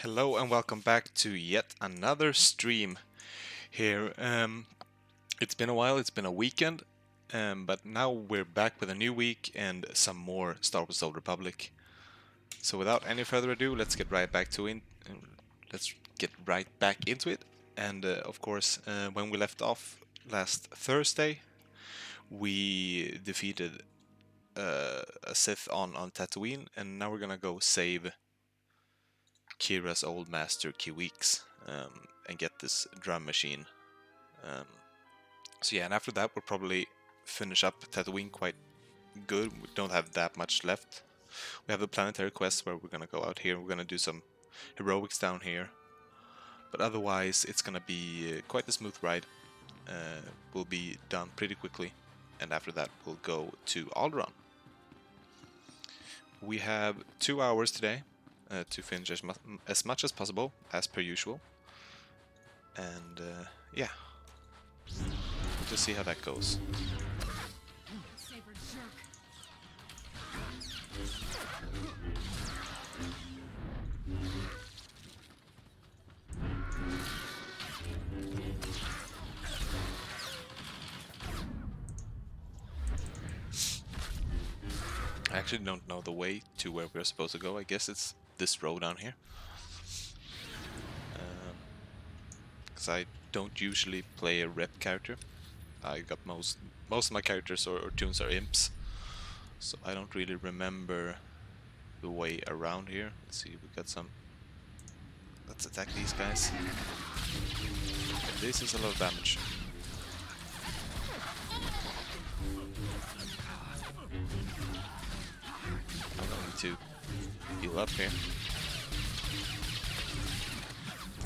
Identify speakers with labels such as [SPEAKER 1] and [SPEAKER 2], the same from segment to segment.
[SPEAKER 1] Hello and welcome back to yet another stream here. It's been a while, it's been a weekend, but now we're back with a new week and some more Star Wars: Old Republic. So without any further ado, let's get right back to into it. And of course, when we left off last Thursday, we defeated a Sith on Tatooine, and now we're gonna go save Kira's old master Kiwiiks and get this drum machine. So yeah, and after that we'll probably finish up Tatooine quite good. We don't have that much left. We have the planetary quest where we're gonna go out here. We're gonna do some heroics down here, but otherwise it's gonna be quite a smooth ride. We'll be done pretty quickly, and after that we'll go to Alderaan. We have 2 hours today to finish as much as possible, as per usual. And yeah, we'll just see how that goes. I actually don't know the way to where we're supposed to go. I guess it's this road down here. Because I don't usually play a rep character. I got most of my characters or tunes are imps, so I don't really remember the way around here. Let's see, we got some. Let's attack these guys. And this is a lot of damage. I'm going to heal up here.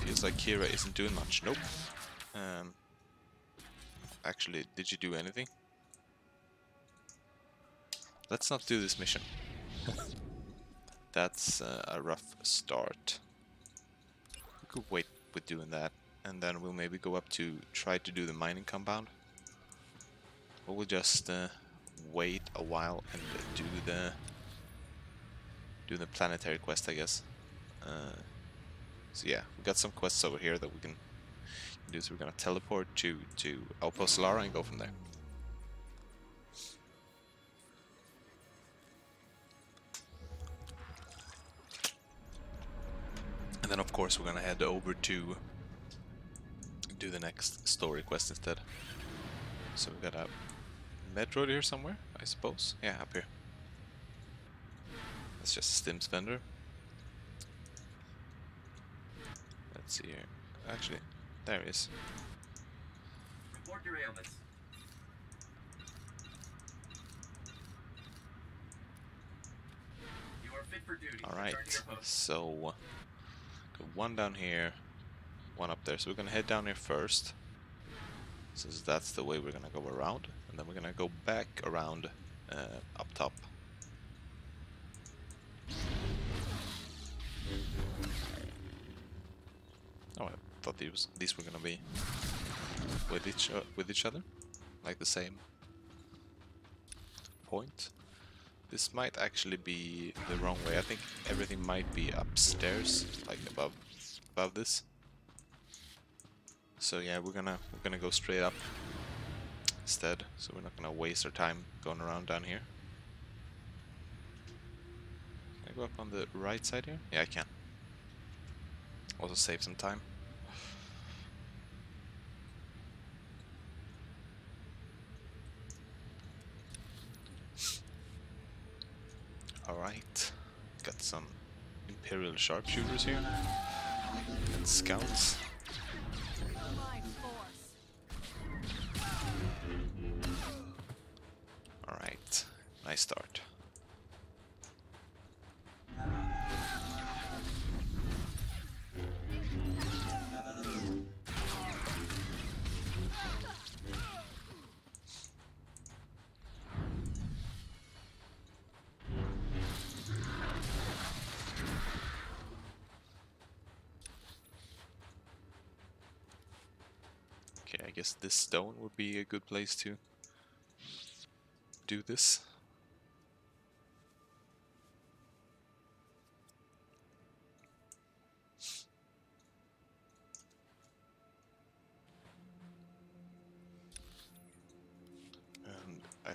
[SPEAKER 1] Feels like Kira isn't doing much. Nope. Actually, did you do anything? Let's not do this mission. That's a rough start. We could wait with doing that, and then we'll maybe go up to try to do the mining compound. Or we'll just wait a while and do the planetary quest, I guess. So yeah, we got some quests over here that we can do. So we're gonna teleport to Outpost Lara and go from there. And then of course we're gonna head over to do the next story quest instead. So we got a med road here somewhere, I suppose. Yeah, up here. That's just a stim vendor. Let's see here. Actually, there he is.
[SPEAKER 2] Report your ailments. You are fit for duty.
[SPEAKER 1] Alright, so got one down here, one up there. So we're gonna head down here first, since that's the way we're gonna go around, and then we're gonna go back around up top. Oh, I thought these were gonna be with each other, like the same point. This might actually be the wrong way. I think everything might be upstairs, like above this. So yeah, we're gonna go straight up instead. So we're not gonna waste our time going around down here. Can I go up on the right side here? Yeah, I can. Also save some time. Alright, got some Imperial sharpshooters here, and scouts. Alright, nice start. Okay, I guess this stone would be a good place to do this.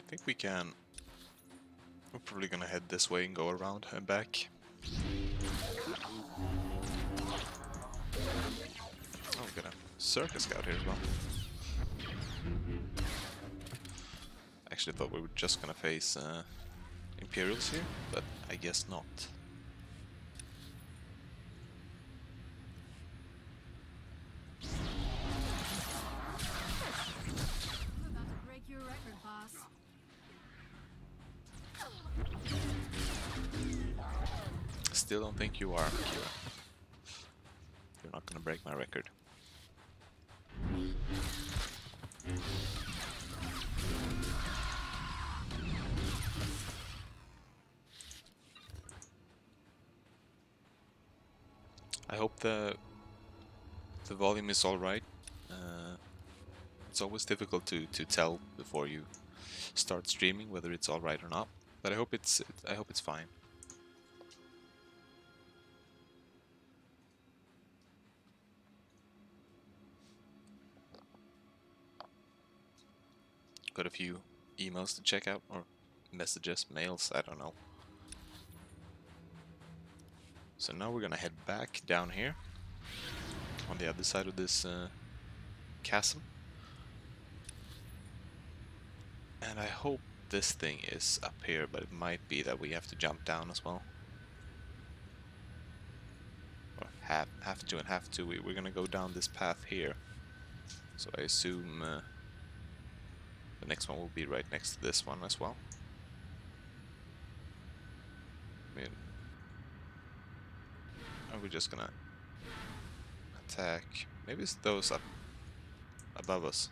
[SPEAKER 1] think we can. We're probably gonna head this way and go around and back. Oh, we got a circus scout here as well. Actually thought we were just gonna face Imperials here, but I guess not.
[SPEAKER 3] About to break your record, boss.
[SPEAKER 1] Still don't think you are, Kira. You're not gonna break my record. I hope the volume is all right. It's always difficult to tell before you start streaming whether it's all right or not. But I hope it's fine. Got a few emails to check out, or messages, mails, I don't know. So now we're gonna head back down here on the other side of this chasm. And I hope this thing is up here, but it might be that we have to jump down as well. Or have to and have to. We're gonna go down this path here. So I assume the next one will be right next to this one as well. I mean, are we just gonna attack? Maybe it's those up above us,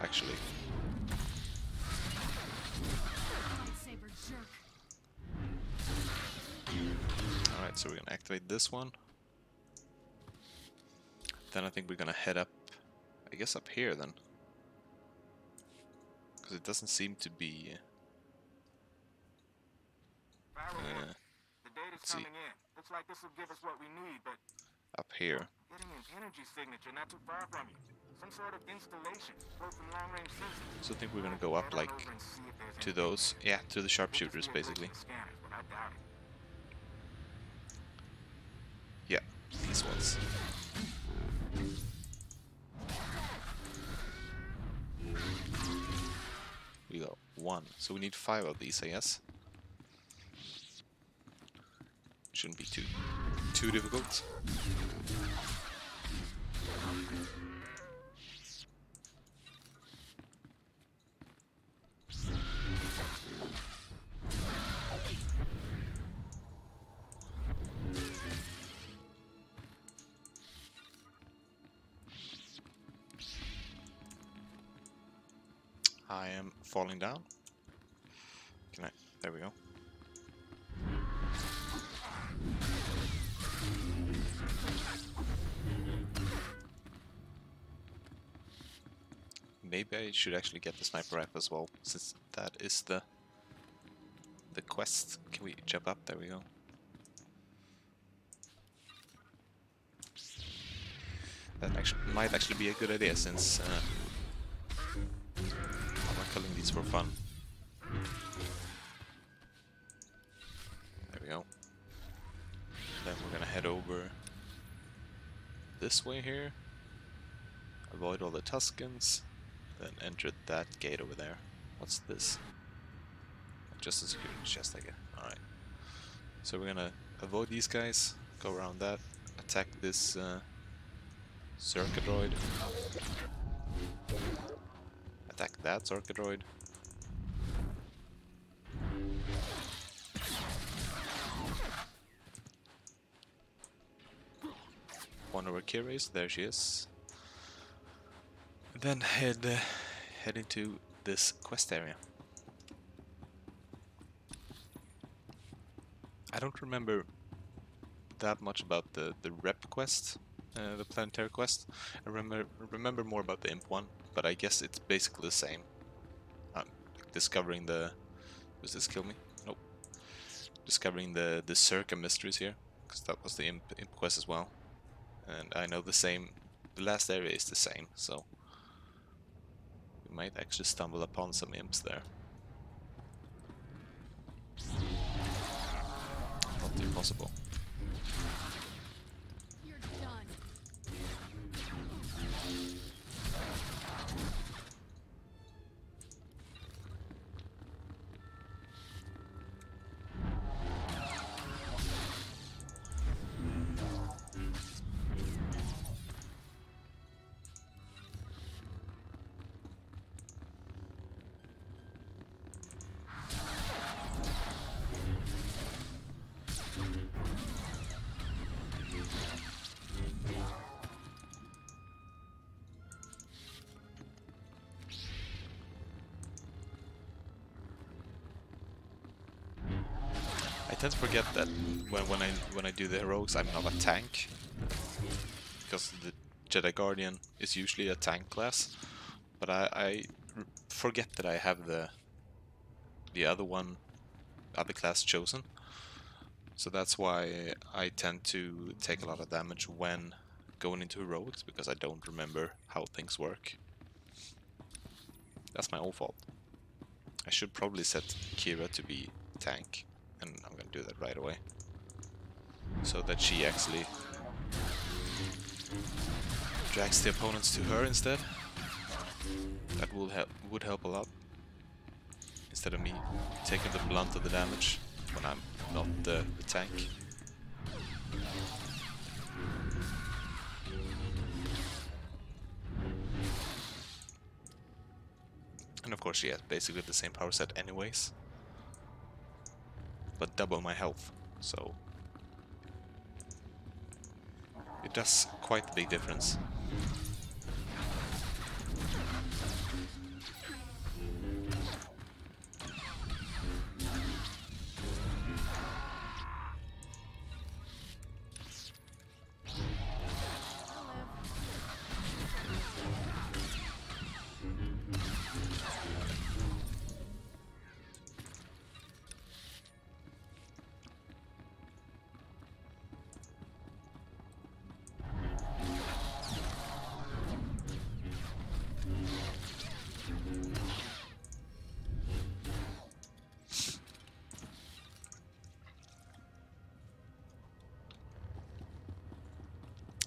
[SPEAKER 1] actually.
[SPEAKER 3] Lightsaber jerk.
[SPEAKER 1] Alright, so we're gonna activate this one. Then I think we're gonna head up, I guess up here then. Because it doesn't seem to be...
[SPEAKER 4] The data's
[SPEAKER 1] let's see.
[SPEAKER 4] coming in. Looks like this will give us what we need, but
[SPEAKER 1] up here.
[SPEAKER 4] getting an energy signature not too far from you. Some sort of installation, both from long-range sensors.
[SPEAKER 1] So I think we're gonna go up like to those, yeah, to the sharpshooters basically. Yeah, these ones. We got one, so we need 5 of these, I guess. Shouldn't be too difficult. I am falling down. Can I? There we go. Maybe I should actually get the sniper rifle as well, since that is the quest. Can we jump up? There we go. That might actually be a good idea, since I'm not killing these for fun. There we go. Then we're gonna head over this way here. Avoid all the Tuscans. Then enter that gate over there. What's this? Just a security chest, I guess. Alright. So we're gonna avoid these guys, go around that, attack this circuit droid. Attack that circuit droid. One over Kiwiiks, there she is. Then head into this quest area. I don't remember that much about the rep quest, the planetary quest. I remember more about the imp one, but I guess it's basically the same. Discovering the... Does this kill me? Nope. Discovering the Circa mysteries here, because that was the imp quest as well. And I know the last area is the same, so... we We might actually stumble upon some imps there. Not impossible.
[SPEAKER 3] You're done.
[SPEAKER 1] I tend to forget that when I do the heroics, I'm not a tank, because the Jedi Guardian is usually a tank class. But I forget that I have the other class chosen. So that's why I tend to take a lot of damage when going into heroics, because I don't remember how things work. That's my own fault. I should probably set Kira to be tank, and I'm gonna do that right away, so that she actually drags the opponents to her instead. That would help a lot, instead of me taking the blunt of the damage when I'm not the tank. And of course she has basically the same power set anyways, but double my health, so it does quite a big difference.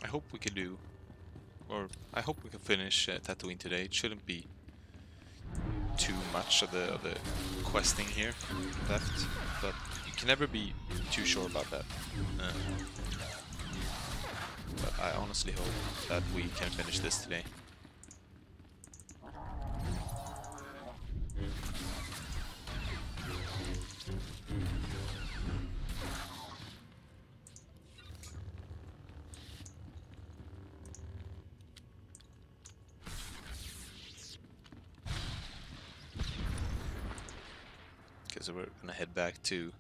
[SPEAKER 1] I hope we can do, or I hope we can finish Tatooine today. It shouldn't be too much of the questing here left, but you can never be too sure about that. But I honestly hope that we can finish this today. So we're gonna head back to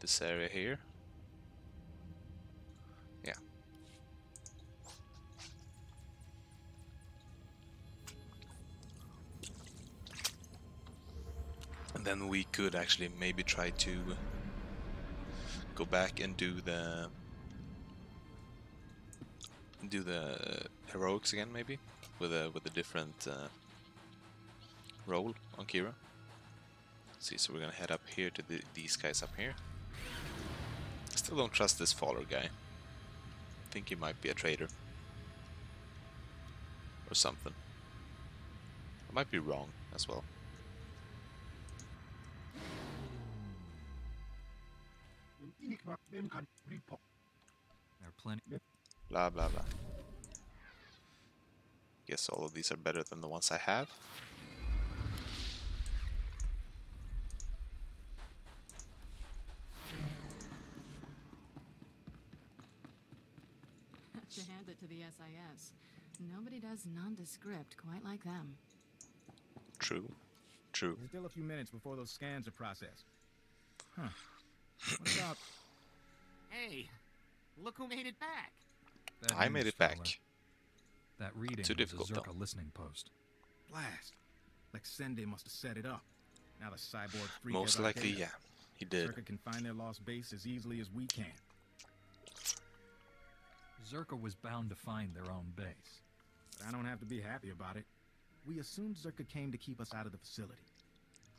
[SPEAKER 1] this area here. Yeah. And then we could actually maybe try to go back and do the heroics again, maybe with a different roll on Kira. Let's see, so we're gonna head up here to these guys up here. I still don't trust this Faller guy. I think he might be a traitor or something. I might be wrong as well.
[SPEAKER 5] There are plenty.
[SPEAKER 1] Blah blah blah. Guess all of these are better than the ones I have.
[SPEAKER 3] To hand it to the SIS. Nobody does nondescript quite like them.
[SPEAKER 1] True. True.
[SPEAKER 5] There's still a few minutes before those scans are processed. Huh. What about...
[SPEAKER 2] Hey, look who made it back.
[SPEAKER 6] That
[SPEAKER 1] I made
[SPEAKER 6] news,
[SPEAKER 1] it back.
[SPEAKER 6] fella. That reading
[SPEAKER 1] Too
[SPEAKER 6] was
[SPEAKER 1] difficult,
[SPEAKER 6] a
[SPEAKER 1] though.
[SPEAKER 6] Zerka listening post.
[SPEAKER 5] blast? Like Sende must have set it up. Now the cyborg freak
[SPEAKER 1] Most
[SPEAKER 5] has our
[SPEAKER 1] likely,
[SPEAKER 5] data.
[SPEAKER 1] yeah. He did.
[SPEAKER 5] Zerka can find their lost base as easily as we can.
[SPEAKER 6] Zerka was bound to find their own base.
[SPEAKER 5] I don't have to be happy about it. We assumed Zerka came to keep us out of the facility.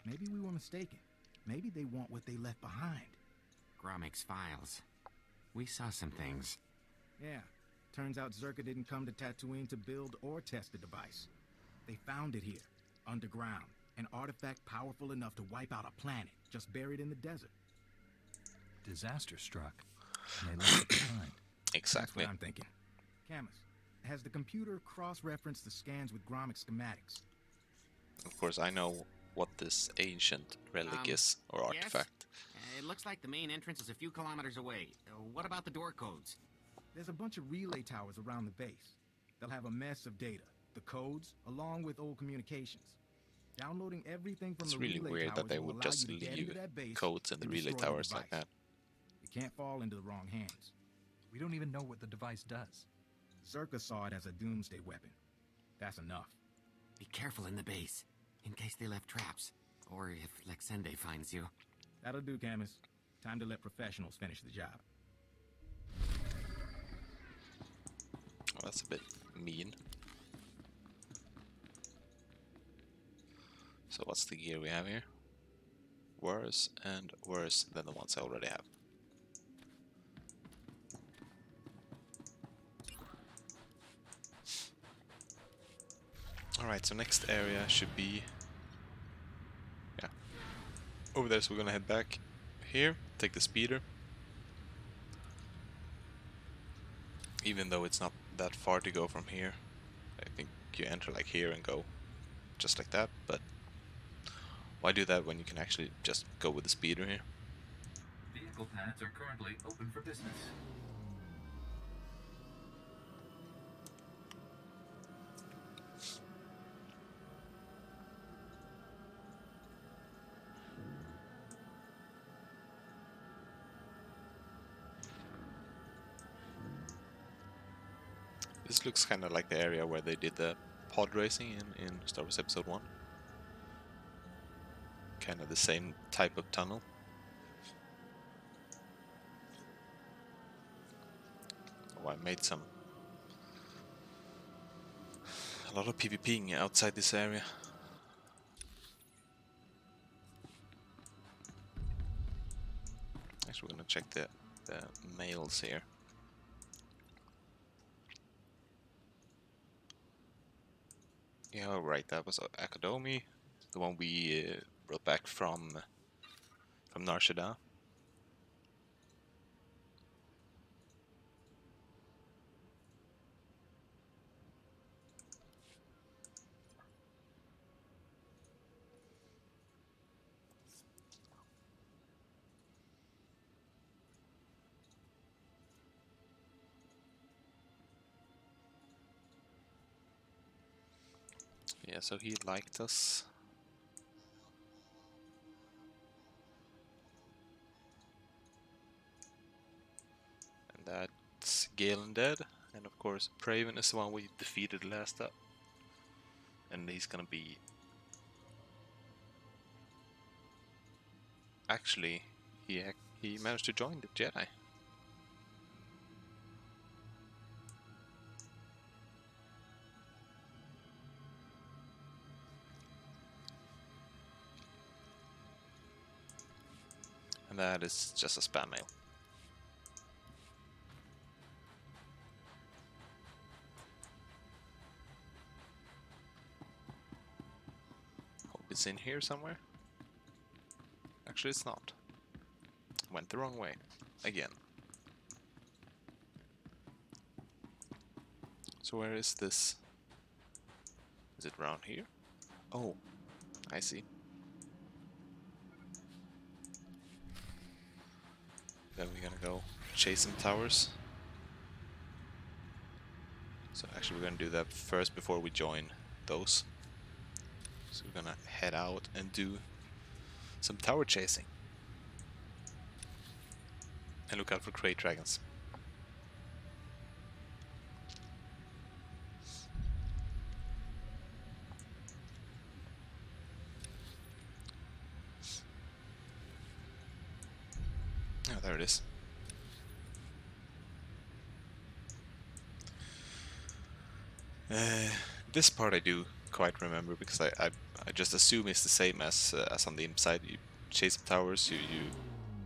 [SPEAKER 5] Maybe we were mistaken. Maybe they want what they left behind.
[SPEAKER 2] Gromick's files. We saw some things.
[SPEAKER 5] Yeah. Turns out Zerka didn't come to Tatooine to build or test the device. They found it here, underground. An artifact powerful enough to wipe out a planet, just buried in the desert.
[SPEAKER 6] Disaster struck, and they left it behind.
[SPEAKER 1] Exactly.
[SPEAKER 5] That's what I'm thinking. Camus, has the computer cross-referenced the scans with Gromick schematics?
[SPEAKER 1] Of course, I know what this ancient relic is, or
[SPEAKER 2] yes?
[SPEAKER 1] artifact.
[SPEAKER 2] It looks like the main entrance is a few kilometers away. What about the door codes?
[SPEAKER 5] There's a bunch of relay towers around the base. They'll have a mess of data, the codes, along with old communications. Downloading everything from
[SPEAKER 1] It's
[SPEAKER 5] the
[SPEAKER 1] really
[SPEAKER 5] relay
[SPEAKER 1] weird
[SPEAKER 5] towers
[SPEAKER 1] that they
[SPEAKER 5] will
[SPEAKER 1] would
[SPEAKER 5] allow
[SPEAKER 1] just
[SPEAKER 5] you to get
[SPEAKER 1] leave
[SPEAKER 5] into that base
[SPEAKER 1] codes in the
[SPEAKER 5] and
[SPEAKER 1] relay
[SPEAKER 5] destroy the
[SPEAKER 1] towers like
[SPEAKER 5] device.
[SPEAKER 1] that.
[SPEAKER 5] It can't fall into the wrong hands.
[SPEAKER 6] We don't even know what the device does.
[SPEAKER 5] Zerka saw it as a doomsday weapon. That's enough.
[SPEAKER 2] Be careful in the base, in case they left traps. Or if Lexende finds you.
[SPEAKER 5] That'll do, Camus. Time to let professionals finish the job.
[SPEAKER 1] Oh, that's a bit mean. So what's the gear we have here? Worse and worse than the ones I already have. Alright, so next area should be... yeah, over there, so we're gonna head back here, take the speeder. Even though it's not that far to go from here. I think you enter like here and go just like that, but why do that when you can actually just go with the speeder here?
[SPEAKER 7] Vehicle paths are currently open for business.
[SPEAKER 1] This looks kind of like the area where they did the pod racing in Star Wars Episode 1. Kind of the same type of tunnel. Oh, I made a lot of PvPing outside this area. Actually, we're gonna check the mails here. Yeah, right, that was Akadomi, the one we brought back from Nar Shaddaa. Yeah, so he liked us. And that's Galen dead. And of course, Praven is the one we defeated last up. And he's gonna be... Actually, he managed to join the Jedi. And that is just a spam mail. Hope it's in here somewhere. Actually, it's not. Went the wrong way. Again. So where is this? Is it around here? Oh, I see. Then we're gonna go chase some towers. So actually we're gonna do that first before we join those. So we're gonna head out and do some tower chasing. And look out for crate dragons. Oh, there it is. This part I do quite remember because I just assume it's the same as on the inside. You chase the towers, you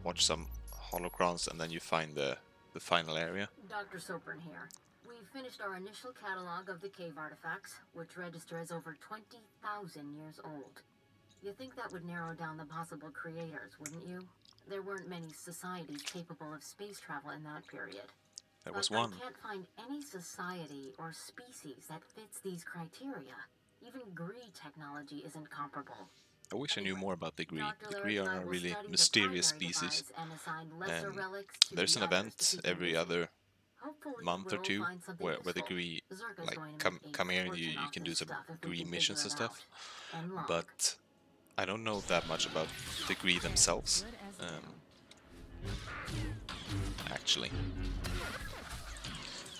[SPEAKER 1] watch some holocrons, and then you find the final area.
[SPEAKER 8] Dr. Soprin here. We finished our initial catalog of the cave artifacts, which register as over 20,000 years old. You think that would narrow down the possible creators, wouldn't you? There weren't many societies capable of space travel in that period.
[SPEAKER 1] There was
[SPEAKER 8] But
[SPEAKER 1] one.
[SPEAKER 8] I can't find any society or species that fits these criteria. Even Gree technology isn't comparable.
[SPEAKER 1] I wish I knew more about the Gree.
[SPEAKER 8] Dr.
[SPEAKER 1] The Gree
[SPEAKER 8] Lyric and I
[SPEAKER 1] are a
[SPEAKER 8] will
[SPEAKER 1] really
[SPEAKER 8] study the
[SPEAKER 1] mysterious
[SPEAKER 8] primary
[SPEAKER 1] species.
[SPEAKER 8] device and assign lesser relics to
[SPEAKER 1] There's
[SPEAKER 8] the
[SPEAKER 1] an
[SPEAKER 8] others
[SPEAKER 1] event
[SPEAKER 8] to keep them
[SPEAKER 1] every
[SPEAKER 8] busy.
[SPEAKER 1] other
[SPEAKER 8] Hopefully
[SPEAKER 1] month or
[SPEAKER 8] we'll
[SPEAKER 1] two
[SPEAKER 8] find something
[SPEAKER 1] where the
[SPEAKER 8] useful.
[SPEAKER 1] Gree
[SPEAKER 8] Zerka's
[SPEAKER 1] like
[SPEAKER 8] going to
[SPEAKER 1] come
[SPEAKER 8] make a
[SPEAKER 1] here and
[SPEAKER 8] fortune
[SPEAKER 1] you
[SPEAKER 8] off
[SPEAKER 1] can do
[SPEAKER 8] this
[SPEAKER 1] some
[SPEAKER 8] stuff if we
[SPEAKER 1] Gree
[SPEAKER 8] can
[SPEAKER 1] missions and
[SPEAKER 8] figure it
[SPEAKER 1] stuff.
[SPEAKER 8] out. And long.
[SPEAKER 1] But I don't know that much about the Gree themselves.
[SPEAKER 3] Good as new.
[SPEAKER 1] Actually,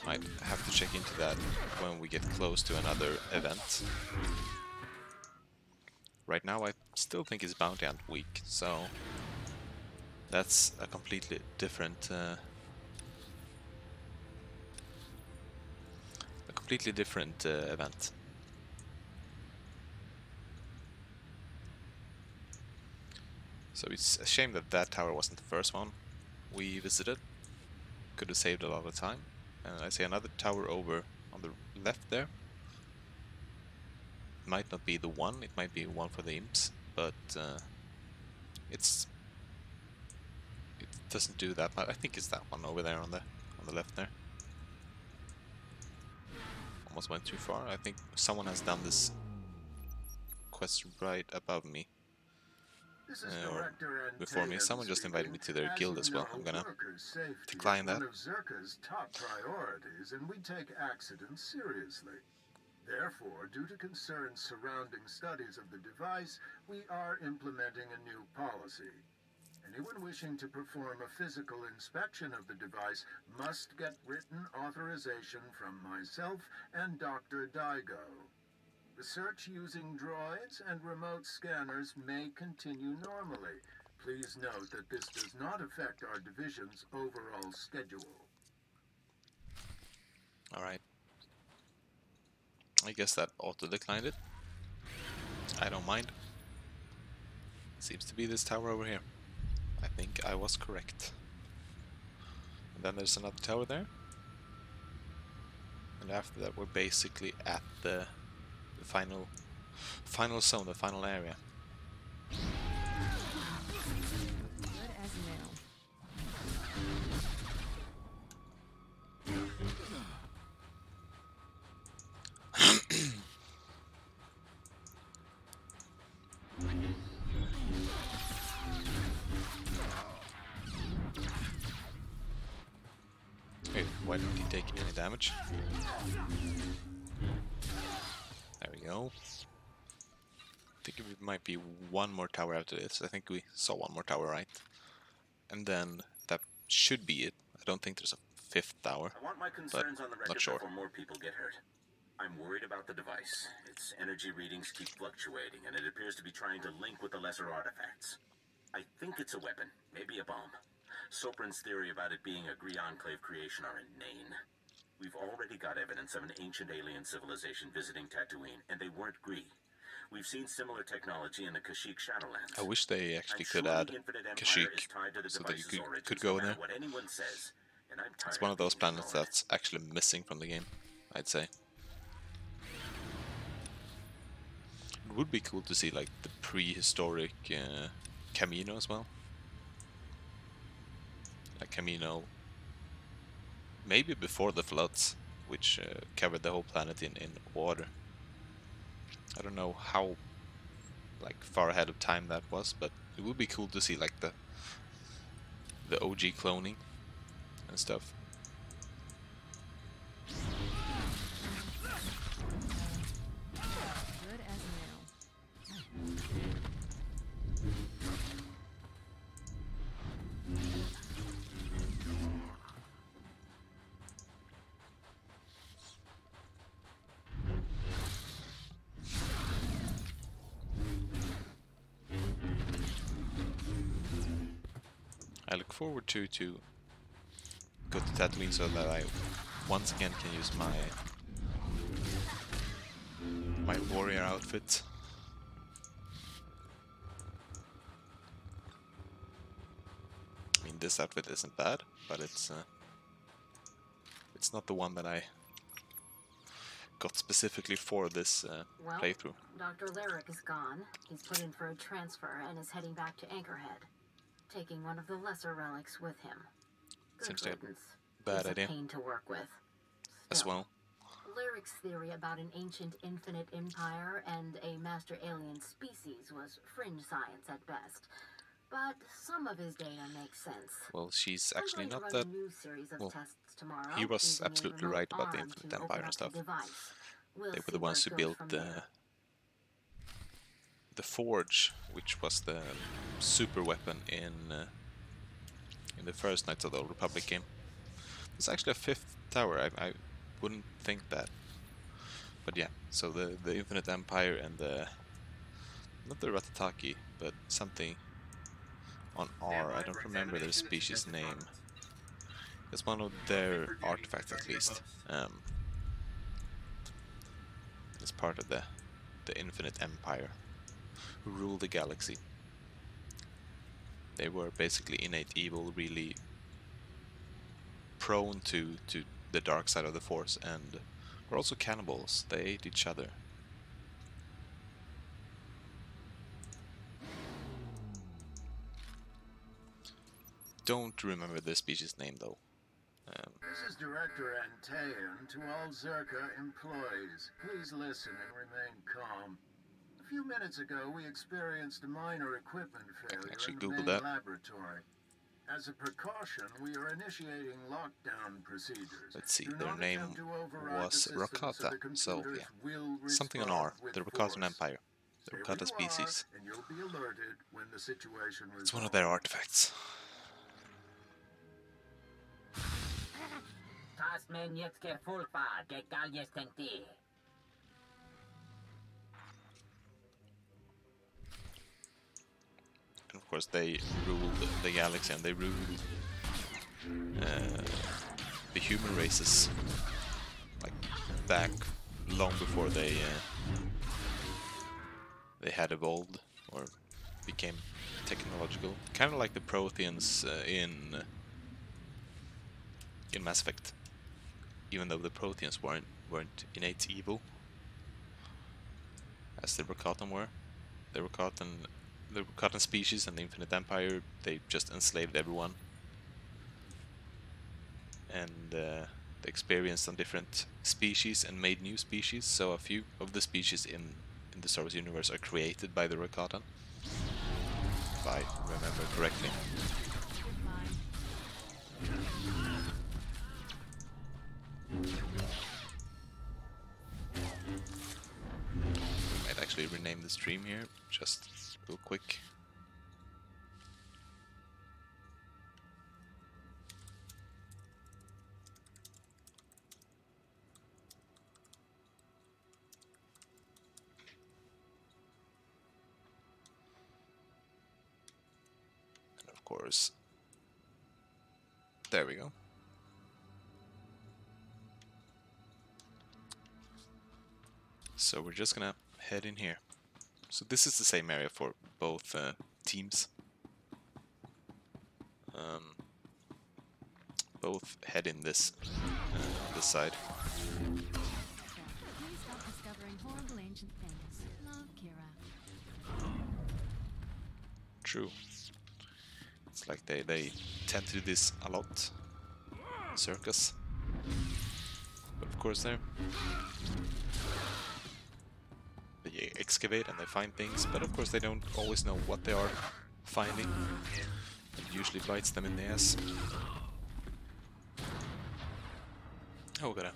[SPEAKER 1] might have to check into that when we get close to another event. Right now I still think it's Bounty Hunt week, so that's a completely different event. So it's a shame that that tower wasn't the first one we visited. Could have saved a lot of time. And I see another tower over on the left there. Might not be the one, it might be one for the imps, but it doesn't do that much. I think it's that one over there on the left there. Almost went too far. I think someone has done this quest right above me. Or before me. Someone just invited me to their guild as well. I'm gonna decline that.
[SPEAKER 9] One of Zerka's top priorities, and we take accidents seriously. Therefore, due to concerns surrounding studies of the device, we are implementing a new policy. Anyone wishing to perform a physical inspection of the device must get written authorization from myself and Dr. Daigo. Research using droids and remote scanners may continue normally. Please note that this does not affect our division's overall schedule.
[SPEAKER 1] Alright. I guess that auto-declined it. I don't mind. Seems to be this tower over here. I think I was correct. And then there's another tower there. And after that we're basically at the final zone, the final area.
[SPEAKER 3] Good as new.
[SPEAKER 1] Hey, why didn't he take any damage? There we go. I think it might be one more tower after this. I think we saw one more tower, right? And then that should be it. I don't think there's a fifth tower,
[SPEAKER 10] I want my
[SPEAKER 1] but
[SPEAKER 10] concerns on the record
[SPEAKER 1] not sure.
[SPEAKER 10] before more people get hurt. I'm worried about the device. Its energy readings keep fluctuating, and it appears to be trying to link with the lesser artifacts. I think it's a weapon, maybe a bomb. Soprin's theory about it being a Gree Enclave creation are inane. We've already got evidence of an ancient alien civilization visiting Tatooine, and they weren't Gree. We've seen similar technology in the Kashyyyk Shadowlands.
[SPEAKER 1] I wish they actually
[SPEAKER 10] I'm
[SPEAKER 1] could
[SPEAKER 10] sure
[SPEAKER 1] add
[SPEAKER 10] the Infinite Empire
[SPEAKER 1] Kashyyyk
[SPEAKER 10] is tied to the
[SPEAKER 1] so that you
[SPEAKER 10] device's origins,
[SPEAKER 1] could go
[SPEAKER 10] no matter
[SPEAKER 1] there.
[SPEAKER 10] what anyone says, and I'm tired
[SPEAKER 1] It's one of those
[SPEAKER 10] being
[SPEAKER 1] planets
[SPEAKER 10] ignored.
[SPEAKER 1] that's actually missing from the game, I'd say. It would be cool to see like the prehistoric Camino as well. Like Camino, maybe before the floods, which covered the whole planet in water. I don't know how like far ahead of time that was, but it would be cool to see like the OG cloning and stuff.
[SPEAKER 3] Good as new.
[SPEAKER 1] I look forward to go to Tatooine so that I once again can use my my warrior outfit. I mean, this outfit isn't bad, but it's not the one that I got specifically for this
[SPEAKER 8] Well,
[SPEAKER 1] playthrough.
[SPEAKER 8] Dr. Lyric is gone. He's put in for a transfer and is heading back to Anchorhead, taking one of the lesser relics with him.
[SPEAKER 1] Seems like a
[SPEAKER 8] riddance.
[SPEAKER 1] bad
[SPEAKER 8] He's
[SPEAKER 1] idea.
[SPEAKER 8] a pain to work with.
[SPEAKER 1] As
[SPEAKER 8] Still,
[SPEAKER 1] well.
[SPEAKER 8] Lyric's theory about an ancient infinite empire and a master alien species was fringe science at best. But some of his data makes sense.
[SPEAKER 1] Well, she's
[SPEAKER 8] I'm
[SPEAKER 1] actually
[SPEAKER 8] going to
[SPEAKER 1] not
[SPEAKER 8] run
[SPEAKER 1] that.
[SPEAKER 8] a new series of
[SPEAKER 1] Well,
[SPEAKER 8] tests tomorrow,
[SPEAKER 1] he was
[SPEAKER 8] using a
[SPEAKER 1] absolutely
[SPEAKER 8] remote
[SPEAKER 1] right about the
[SPEAKER 8] arm
[SPEAKER 1] Infinite
[SPEAKER 8] to
[SPEAKER 1] Empire
[SPEAKER 8] open
[SPEAKER 1] and
[SPEAKER 8] up
[SPEAKER 1] stuff.
[SPEAKER 8] the device. We'll
[SPEAKER 1] They were
[SPEAKER 8] see
[SPEAKER 1] the
[SPEAKER 8] where
[SPEAKER 1] ones
[SPEAKER 8] it
[SPEAKER 1] who
[SPEAKER 8] goes
[SPEAKER 1] built
[SPEAKER 8] from
[SPEAKER 1] the
[SPEAKER 8] there.
[SPEAKER 1] Forge, which was the super weapon in the first Knights of the Old Republic game. There's actually a fifth tower. I wouldn't think that, but yeah. So the Infinite Empire and the not the Ratataki, but something on R. I don't remember their species name. It's one of their artifacts at least. It's part of the Infinite Empire who rule the galaxy. They were basically innate evil, really prone to the dark side of the Force, and were also cannibals. They ate each other. Don't remember the species name though.
[SPEAKER 9] This is Director Antaean to all Zerka employees. Please listen and remain calm. A few minutes ago, we experienced a minor equipment failure
[SPEAKER 1] actually
[SPEAKER 9] in the
[SPEAKER 1] Google
[SPEAKER 9] main
[SPEAKER 1] that.
[SPEAKER 9] laboratory. As a precaution, we are initiating lockdown procedures.
[SPEAKER 1] Let's see,
[SPEAKER 9] Do
[SPEAKER 1] their
[SPEAKER 9] not
[SPEAKER 1] name
[SPEAKER 9] attempt to override
[SPEAKER 1] was
[SPEAKER 9] the system,
[SPEAKER 1] Rakata,
[SPEAKER 9] the
[SPEAKER 1] so
[SPEAKER 9] computers
[SPEAKER 1] yeah.
[SPEAKER 9] will
[SPEAKER 1] Something on
[SPEAKER 9] respond
[SPEAKER 1] R,
[SPEAKER 9] with
[SPEAKER 1] the Rakatan
[SPEAKER 9] force.
[SPEAKER 1] Empire, the
[SPEAKER 9] Stay where
[SPEAKER 1] Rakata
[SPEAKER 9] you
[SPEAKER 1] species.
[SPEAKER 9] are, and you'll be alerted when the situation
[SPEAKER 1] It's one of their artifacts.
[SPEAKER 11] Tasmen jetzt gefolgbar, egal jetzt denkt die.
[SPEAKER 1] And of course they ruled the galaxy, and they ruled the human races like back long before they had evolved or became technological, kind of like the Protheans in Mass Effect. Even though the Protheans weren't innate evil, as the Rakatan were. The Rakatan species and the Infinite Empire, they just enslaved everyone. And they experienced on different species and made new species, so a few of the species in the Star Wars universe are created by the Rakatan, if I remember correctly. Might actually rename the stream here, just real quick. And of course, there we go. So we're just gonna head in here. So this is the same area for both teams. Both head in this side.
[SPEAKER 3] Please stop discovering horrible ancient things. Love, Kira.
[SPEAKER 1] True. It's like they tend to do this a lot. Circus. But of course they excavate and they find things, but of course they don't always know what they are finding. It usually bites them in the ass. Oh, we got a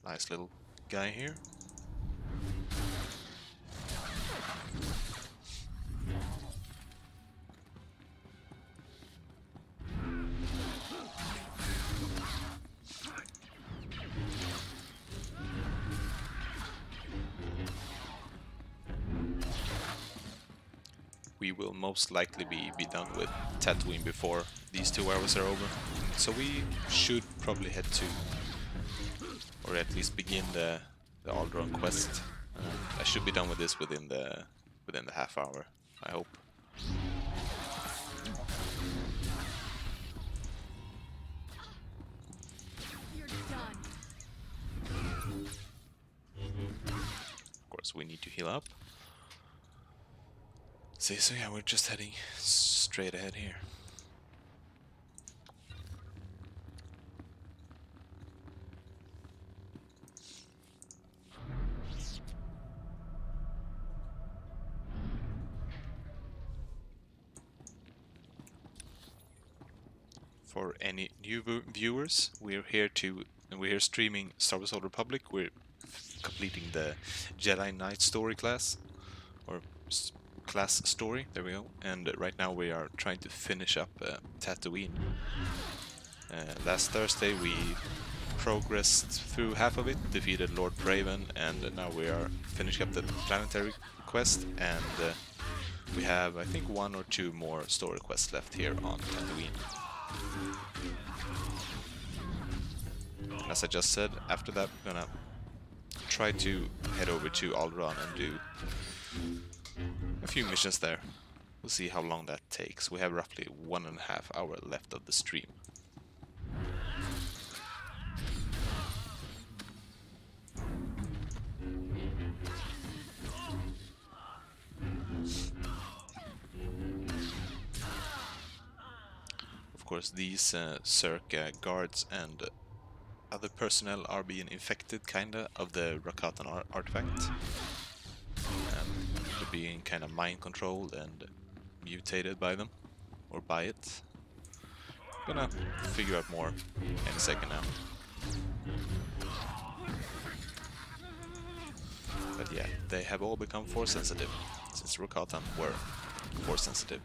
[SPEAKER 1] nice little guy here. We will most likely be done with Tatooine before these 2 hours are over. So we should probably head to, or at least begin the the Alderaan quest. I should be done with this within the half hour, I hope.
[SPEAKER 3] You're done.
[SPEAKER 1] Of course, we need to heal up. See, so yeah, we're just heading straight ahead here. For any new viewers, we're here streaming Star Wars: Old Republic. We're completing the Jedi Knight story class, or class story. There we go. And right now we are trying to finish up Tatooine. Last Thursday we progressed through half of it, defeated Lord Praven, and now we are finishing up the planetary quest. And we have, I think, 1 or 2 more story quests left here on Tatooine. As I just said, after that we're gonna try to head over to Alderaan and do a few missions there. We'll see how long that takes. We have roughly 1.5 hours left of the stream. Of course, these Circa guards and other personnel are being infected, kinda, of the Rakatan artifact. They're being kind of mind controlled and mutated by them, or by it. Gonna figure out more in a second now. But yeah, they have all become force sensitive, since Rakatan were force sensitive.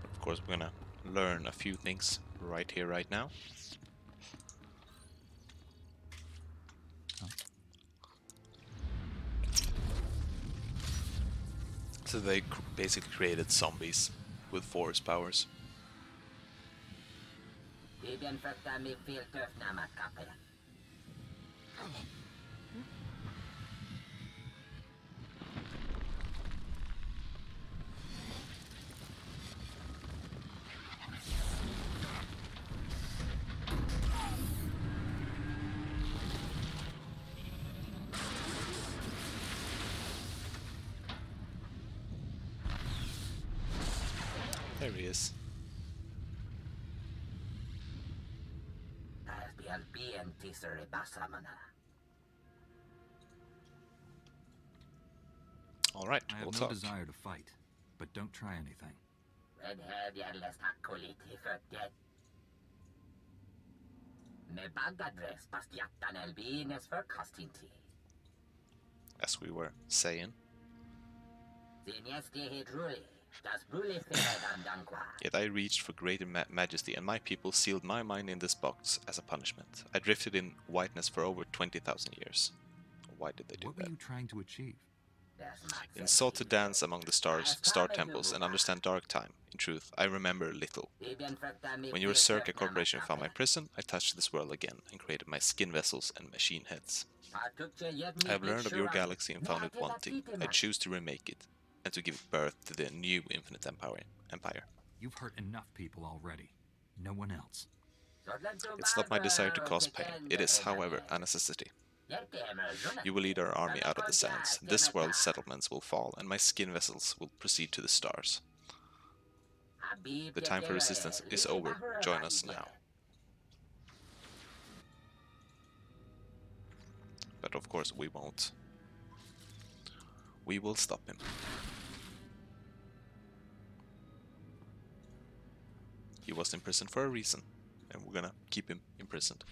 [SPEAKER 1] Of course, we're gonna learn a few things right here, right now. So they basically created zombies with force powers. There he is. Alright,
[SPEAKER 6] I have
[SPEAKER 1] we'll
[SPEAKER 6] no
[SPEAKER 1] talk.
[SPEAKER 6] desire to fight, but don't try anything. As we were saying. Yet I reached for greater majesty, and my people sealed my mind in this box as a punishment. I drifted in whiteness for over 20,000 years. Why did they do that? What were you trying to achieve?
[SPEAKER 1] And sought to dance among the stars, star temples, and understand dark time. In truth, I remember little. When your Circa Corporation found my prison, I touched this world again and created my skin vessels and machine heads. I have learned of your galaxy and found it wanting. I choose to remake it, and to give birth to the new infinite empire.
[SPEAKER 6] You've hurt enough people already. No one else.
[SPEAKER 1] It's not my desire to cause pain. It is, however, a necessity. You will lead our army out of the sands. This world's settlements will fall, and my skin vessels will proceed to the stars. The time for resistance is over. Join us now. But of course we won't. We will stop him. He was in prison for a reason, and we're gonna keep him imprisoned.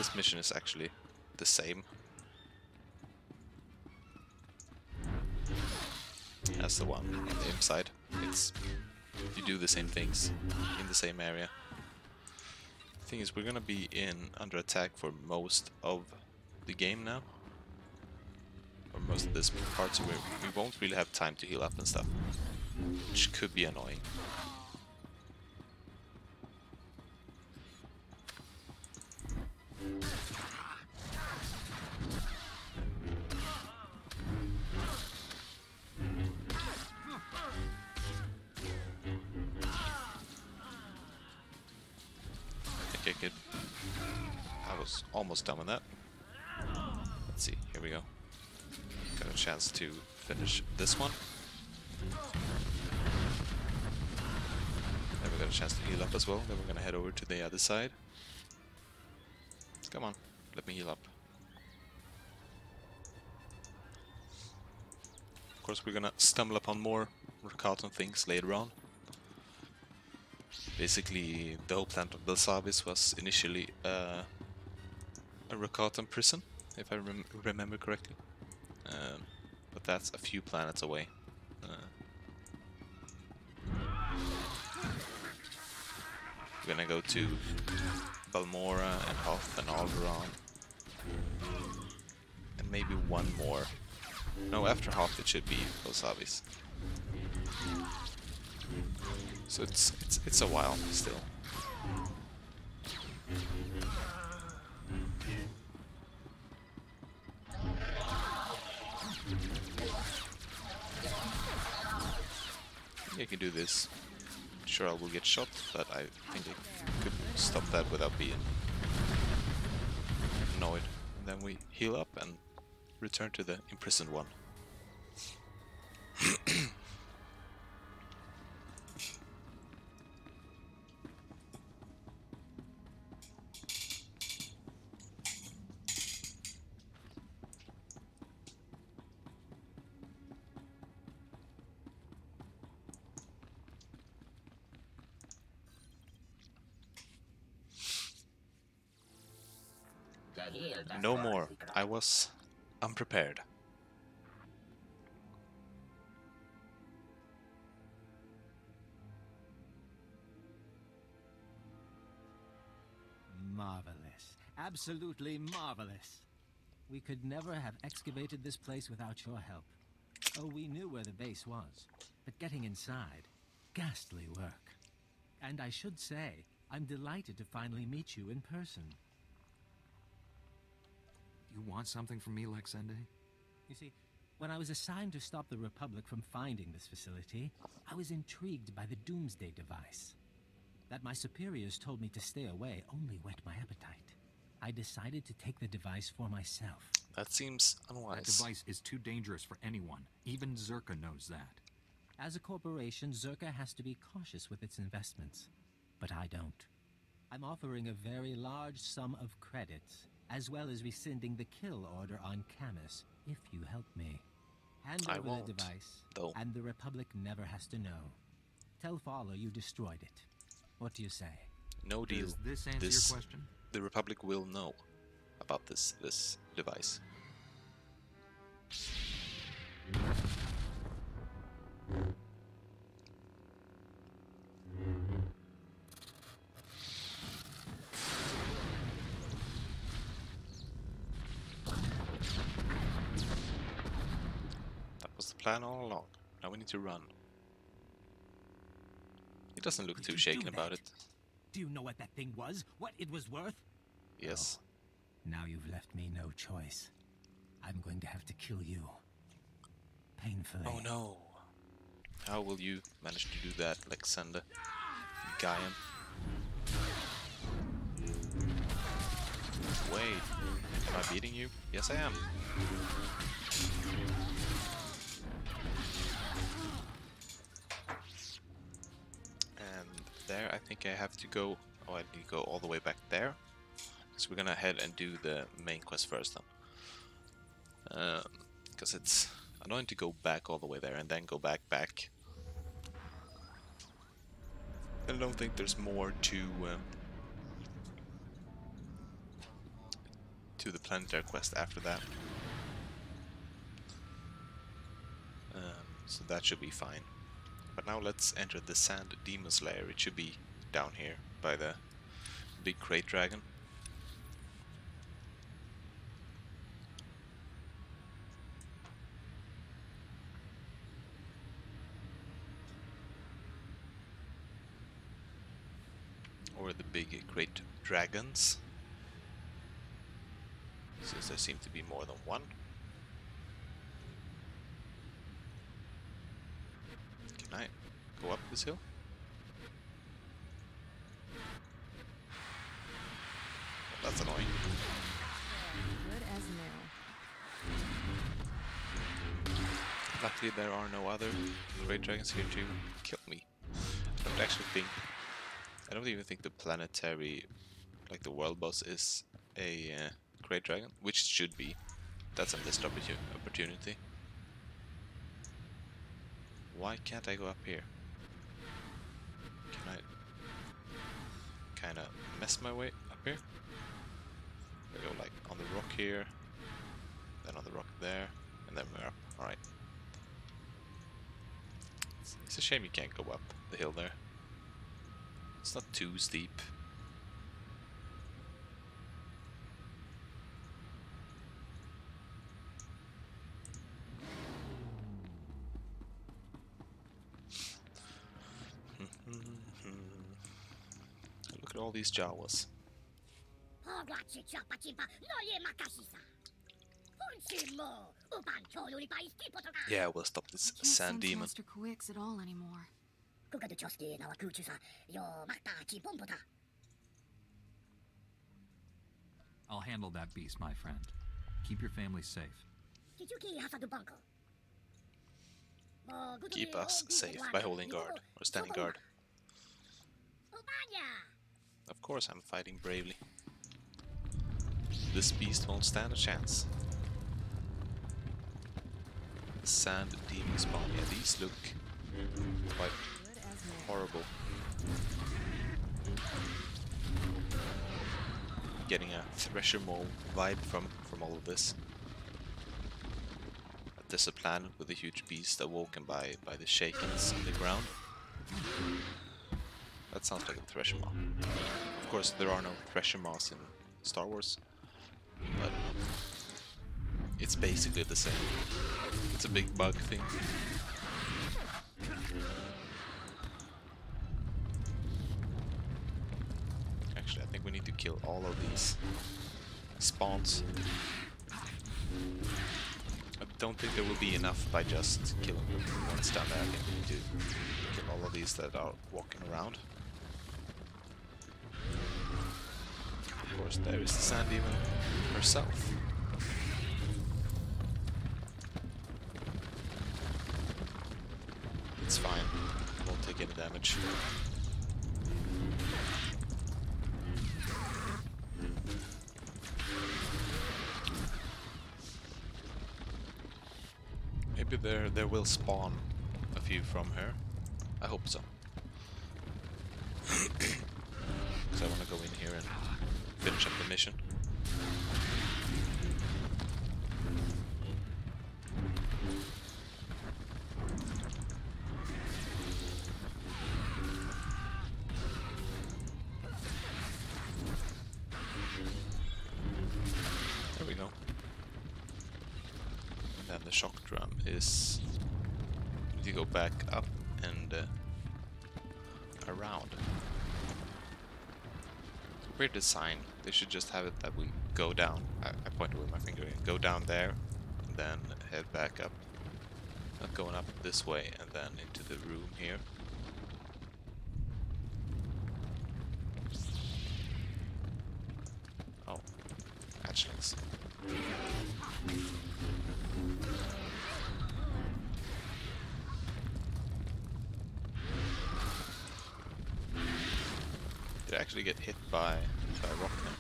[SPEAKER 1] this mission is actually the same as the one on the imp side. It's you do the same things in the same area. The thing is, we're gonna be under attack for most of the game now, or most of this part, so we won't really have time to heal up and stuff, which could be annoying. I was almost done with that. Let's see, here we go. Got a chance to finish this one. Then we got a chance to heal up as well. Then we're gonna head over to the other side. Come on, let me heal up. Of course, we're gonna stumble upon more Rakatan things later on. Basically, the whole planet of Belsavis was initially a Rakatan prison, if I remember correctly. But that's a few planets away. We're gonna go to Balmora and Hoth and Alderaan. And maybe one more. No, after Hoth it should be Belsavis. So it's a while still. I can do this. Sure, I will get shot, but I think I could stop that without being annoyed. And then we heal up and return to the imprisoned one. No more. I was unprepared.
[SPEAKER 12] Marvelous. Absolutely marvelous. We could never have excavated this place without your help. Oh, we knew where the base was, but getting inside, ghastly work. And I should say, I'm delighted to finally meet you in person.
[SPEAKER 2] You want something from me, Lexende?
[SPEAKER 12] You see, when I was assigned to stop the Republic from finding this facility, I was intrigued by the Doomsday device. That my superiors told me to stay away only whet my appetite. I decided to take the device for myself.
[SPEAKER 1] That seems unwise.
[SPEAKER 2] That device is too dangerous for anyone. Even Zerka knows that.
[SPEAKER 12] As a corporation, Zerka has to be cautious with its investments. But I don't. I'm offering a very large sum of credits, as well as rescinding the kill order on Camus, if you help me. Hand over the device, and the Republic never has to know. Tell Fowler you destroyed it. What do you say?
[SPEAKER 1] No deal.
[SPEAKER 2] Does this answer your question?
[SPEAKER 1] The Republic will know about this device. That was the plan all along. Now we need to run. He doesn't look too shaken about it.
[SPEAKER 12] Do you know what that thing was? What it was worth?
[SPEAKER 1] Yes.
[SPEAKER 12] Oh, now you've left me no choice. I'm going to have to kill you. Painfully.
[SPEAKER 1] Oh no. How will you manage to do that, Lexende? Gaian. Wait. Am I beating you? Yes, I am. And there, I think I have to go. Oh, I need to go all the way back there. So we're gonna head and do the main quest first then. Because it's annoying to go back all the way there and then go back. I don't think there's more to do the planetary quest after that. So that should be fine. But now let's enter the Sand Demon's lair. It should be down here by the big crate dragon. Or the big crate dragons, since there seem to be more than one. Can I go up this hill? Well, that's annoying.
[SPEAKER 3] Good as new.
[SPEAKER 1] Luckily there are no other great dragons here to kill me. I don't even think the planetary, like the world boss, is a great dragon, which it should be. That's a missed opportunity. Why can't I go up here? Can I kind of mess my way up here? I go like on the rock here, then on the rock there, and then we're up. Alright. It's a shame you can't go up the hill there. It's not too steep. Look at all these Jawas. Yeah, we'll stop this sand demon.
[SPEAKER 3] Master Kiwiiks at all anymore.
[SPEAKER 7] I'll handle that beast, my friend. Keep your family safe.
[SPEAKER 1] Keep us safe by holding guard, or standing guard. Of course I'm fighting bravely. This beast won't stand a chance. Sand demon spawn. Yeah, these look quite horrible. Getting a Thresher Mole vibe from all of this. There's a planet with a huge beast awoken by the shakings in the ground. That sounds like a Thresher Maw. Of course, there are no Thresher Maws in Star Wars, but it's basically the same. It's a big bug thing. Actually, I think we need to kill all of these spawns. I don't think there will be enough by just killing the ones down there. I think we need to kill all of these that are walking around. Of course, there is the Sand Demon herself. It's fine, won't take any damage. Maybe there will spawn a few from her. I hope so. Because I want to go in here and finish up the mission. There we go. And then the shock drum is... we need to go back up and around. Weird design. They should just have it that we go down. I pointed with my finger. Go down there, and then head back up. Not going up this way and then into the room here. Oh, hatchlings. Did I actually get hit by a rock there?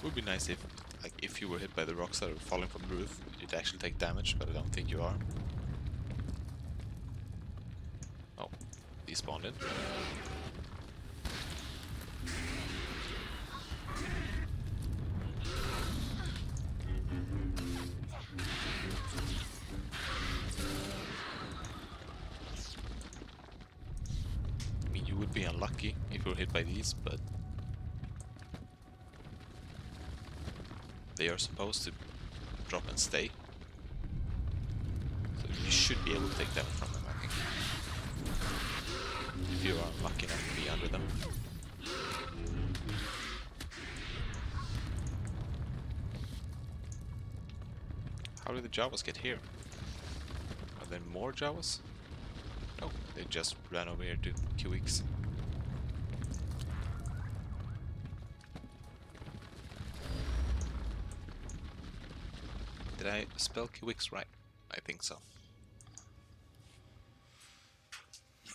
[SPEAKER 1] Would be nice if, like, if you were hit by the rocks that are falling from the roof, you'd actually take damage, but I don't think you are. Oh, these spawned in. I mean, you would be unlucky if you were hit by these, but they are supposed to drop and stay. So you should be able to take damage from them, I think. If you are lucky enough to be under them. How did the Jawas get here? Are there more Jawas? No, they just ran over here to Kiwiiks. Did I spell Kiwiiks right? I think so.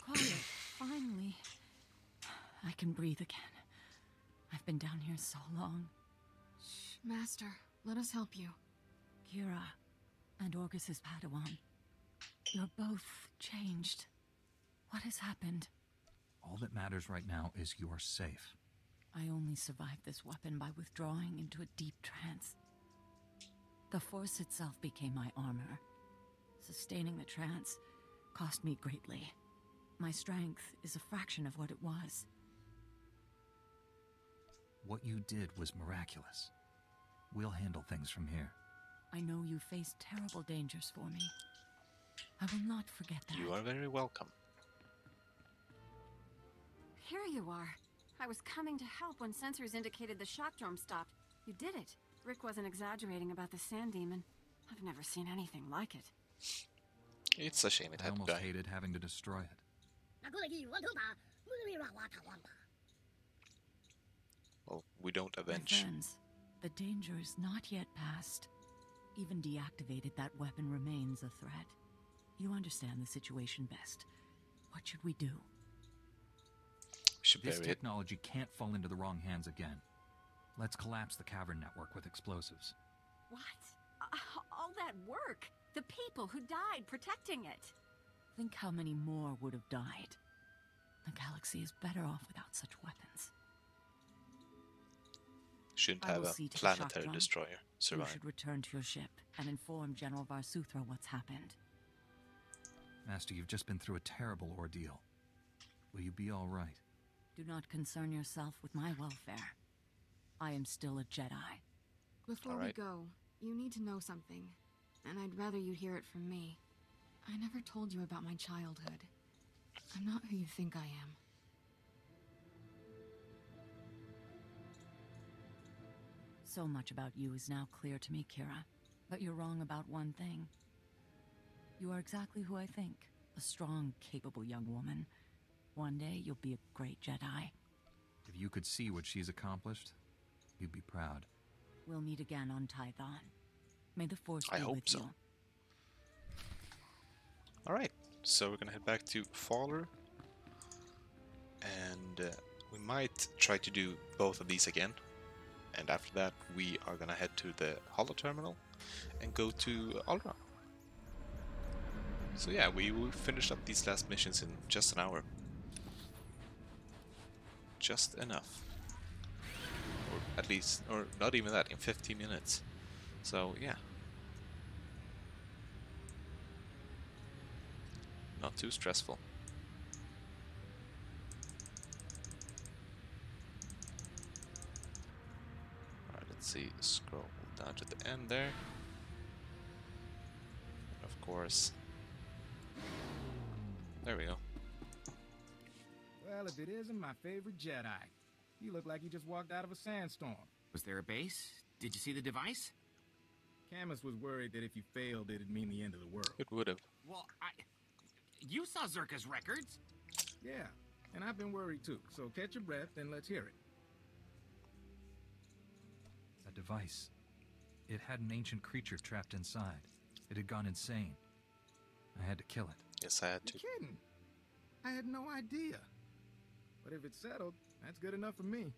[SPEAKER 3] Quiet, finally. I can breathe again. I've been down here so long. Shh, Master, let us help you. Kira and Orgus's Padawan. You're both changed. What has happened?
[SPEAKER 13] All that matters right now is you're safe.
[SPEAKER 3] I only survived this weapon by withdrawing into a deep trance. The Force itself became my armor. Sustaining the trance cost me greatly. My strength is a fraction of what it was.
[SPEAKER 13] What you did was miraculous. We'll handle things from here.
[SPEAKER 3] I know you faced terrible dangers for me. I will not forget that.
[SPEAKER 1] You are very welcome.
[SPEAKER 14] Here you are. I was coming to help when sensors indicated the shock drum stopped. You did it. Rick wasn't exaggerating about the sand demon. I've never seen anything like it.
[SPEAKER 1] It's a shame it had to die.
[SPEAKER 13] I almost hated having to destroy it.
[SPEAKER 1] Well, we don't avenge.
[SPEAKER 3] My friends, the danger is not yet past. Even deactivated, that weapon remains a threat. You understand the situation best. What should we do?
[SPEAKER 13] This technology can't fall into the wrong hands again. Let's collapse the cavern network with explosives.
[SPEAKER 14] What? All that work? The people who died protecting it?
[SPEAKER 3] Think how many more would have died. The galaxy is better off without such weapons.
[SPEAKER 1] Shouldn't have a planetary destroyer survive.
[SPEAKER 3] You should return to your ship and inform General SWTOR what's happened.
[SPEAKER 13] Master, you've just been through a terrible ordeal. Will you be all right?
[SPEAKER 3] Do not concern yourself with my welfare. I am still a Jedi.
[SPEAKER 15] Before we go, you need to know something, and I'd rather you hear it from me. I never told you about my childhood. I'm not who you think I am.
[SPEAKER 3] So much about you is now clear to me, Kira. But you're wrong about one thing. You are exactly who I think. A strong, capable young woman. One day, you'll be a great Jedi.
[SPEAKER 13] If you could see what she's accomplished, you'd be proud.
[SPEAKER 3] We'll meet again on Tython. May the Force be with you.
[SPEAKER 1] Alright, so we're gonna head back to Faller. And we might try to do both of these again. And after that, we are gonna head to the holo terminal and go to Alderaan. So yeah, we will finish up these last missions in just an hour. Just enough. Or at least, or not even that, in 15 minutes. So yeah. Not too stressful. Alright, let's see, scroll down to the end there. And of course, there we go.
[SPEAKER 5] Well, if it isn't my favorite Jedi, you look like you just walked out of a sandstorm.
[SPEAKER 2] Was there a base? Did you see the device?
[SPEAKER 5] Camus was worried that if you failed, it'd mean the end of the world.
[SPEAKER 1] It would have.
[SPEAKER 2] Well, you saw Zerka's records.
[SPEAKER 5] Yeah, and I've been worried too. So catch your breath and let's hear it.
[SPEAKER 13] That device. It had an ancient creature trapped inside. It had gone insane. I had to kill it.
[SPEAKER 1] Yes, I had to.
[SPEAKER 5] You're kidding. I had no idea. But if it's settled, that's good enough for me.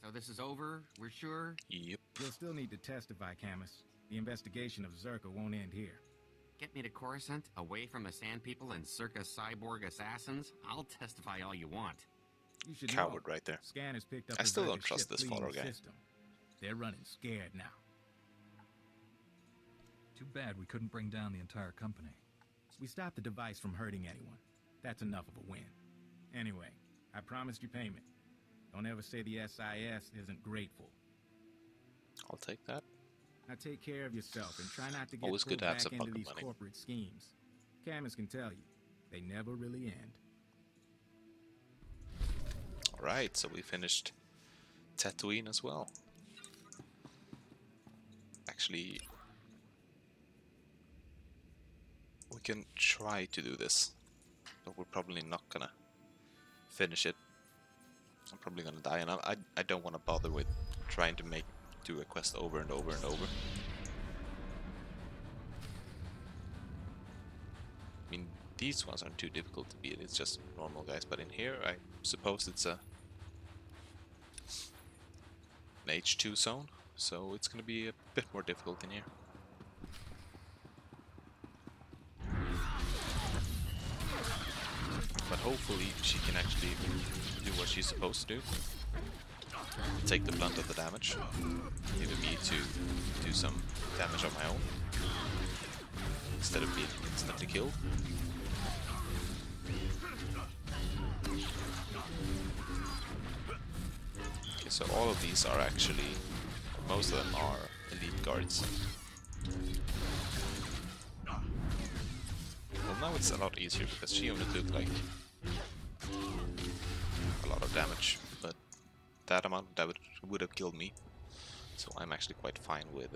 [SPEAKER 2] So this is over, we're sure?
[SPEAKER 1] Yep.
[SPEAKER 5] You'll still need to testify, Camus. The investigation of Zerka won't end here.
[SPEAKER 2] Get me to Coruscant, away from the Sand People and circa cyborg assassins? I'll testify all you want.
[SPEAKER 5] You should
[SPEAKER 1] Coward
[SPEAKER 5] know.
[SPEAKER 1] right there.
[SPEAKER 5] Scanners picked up
[SPEAKER 1] I still
[SPEAKER 5] Zerga's
[SPEAKER 1] don't trust
[SPEAKER 5] ship
[SPEAKER 1] this
[SPEAKER 5] fleeing
[SPEAKER 1] follower
[SPEAKER 5] the
[SPEAKER 1] guy.
[SPEAKER 5] system. They're running scared now.
[SPEAKER 13] Too bad we couldn't bring down the entire company.
[SPEAKER 5] We stopped the device from hurting anyone. That's enough of a win. Anyway, I promised you payment. Don't ever say the SIS isn't grateful.
[SPEAKER 1] I'll take that.
[SPEAKER 5] Now take care of yourself and try not to get
[SPEAKER 1] Always
[SPEAKER 5] pulled
[SPEAKER 1] good to have
[SPEAKER 5] back
[SPEAKER 1] some
[SPEAKER 5] into
[SPEAKER 1] pocket
[SPEAKER 5] these
[SPEAKER 1] money.
[SPEAKER 5] corporate schemes. Camus can tell you, they never really end.
[SPEAKER 1] Alright, so we finished Tatooine as well. Actually, we can try to do this, but we're probably not gonna finish it. I'm probably gonna die, and I don't want to bother with trying to do a quest over and over and over. I mean, these ones aren't too difficult to beat, it's just normal guys, but in here I suppose it's an H2 zone, so it's gonna be a bit more difficult in here. But hopefully she can actually do what she's supposed to do. Take the brunt of the damage, leaving me to do some damage on my own, instead of being instantly killed. Okay, so all of these are actually, most of them are elite guards. Well, now it's a lot easier because she only took like a lot of damage, but that amount that would have killed me. So I'm actually quite fine with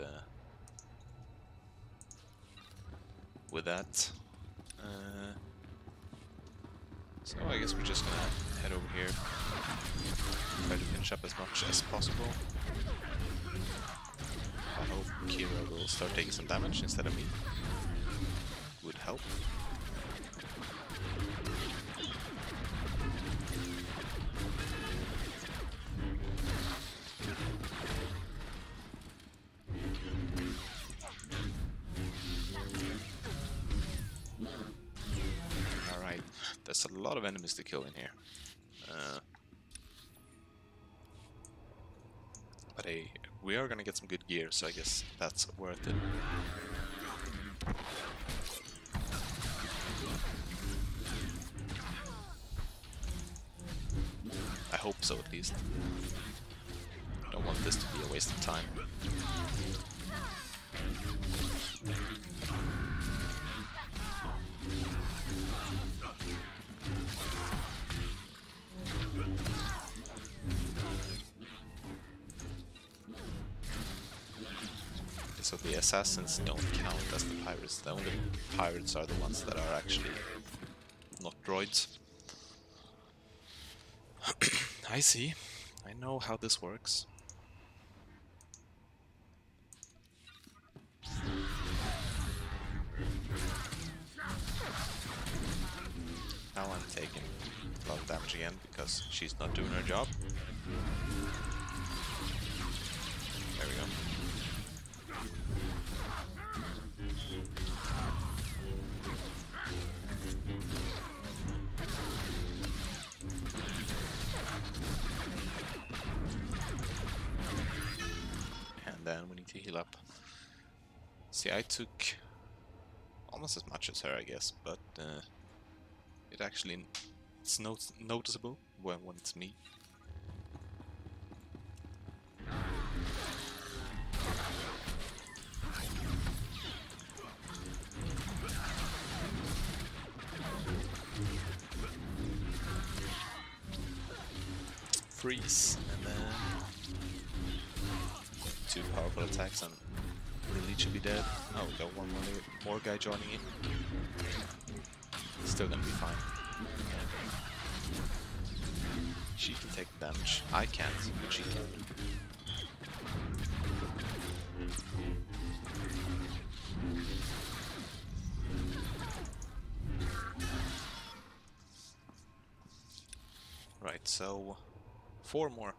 [SPEAKER 1] that. So I guess we're just gonna head over here, try to finish up as much as possible. I hope Kira will start taking some damage instead of me. Would help. Alright, there's a lot of enemies to kill in here. But we are gonna get some good gear, so I guess that's worth it. I hope so, at least. Don't want this to be a waste of time. So the assassins don't count as the pirates. The only pirates are the ones that are actually not droids. I see. I know how this works. Now I'm taking a lot of damage again because she's not doing her job. There we go. And then we need to heal up. See, I took almost as much as her, I guess, but it actually it's noticeable when it's me. Freeze, and then 2 powerful attacks and the elite should be dead. Oh, we got one more guy joining in. Still gonna be fine. She can take the damage. I can't, but she can. Right, so 4 more.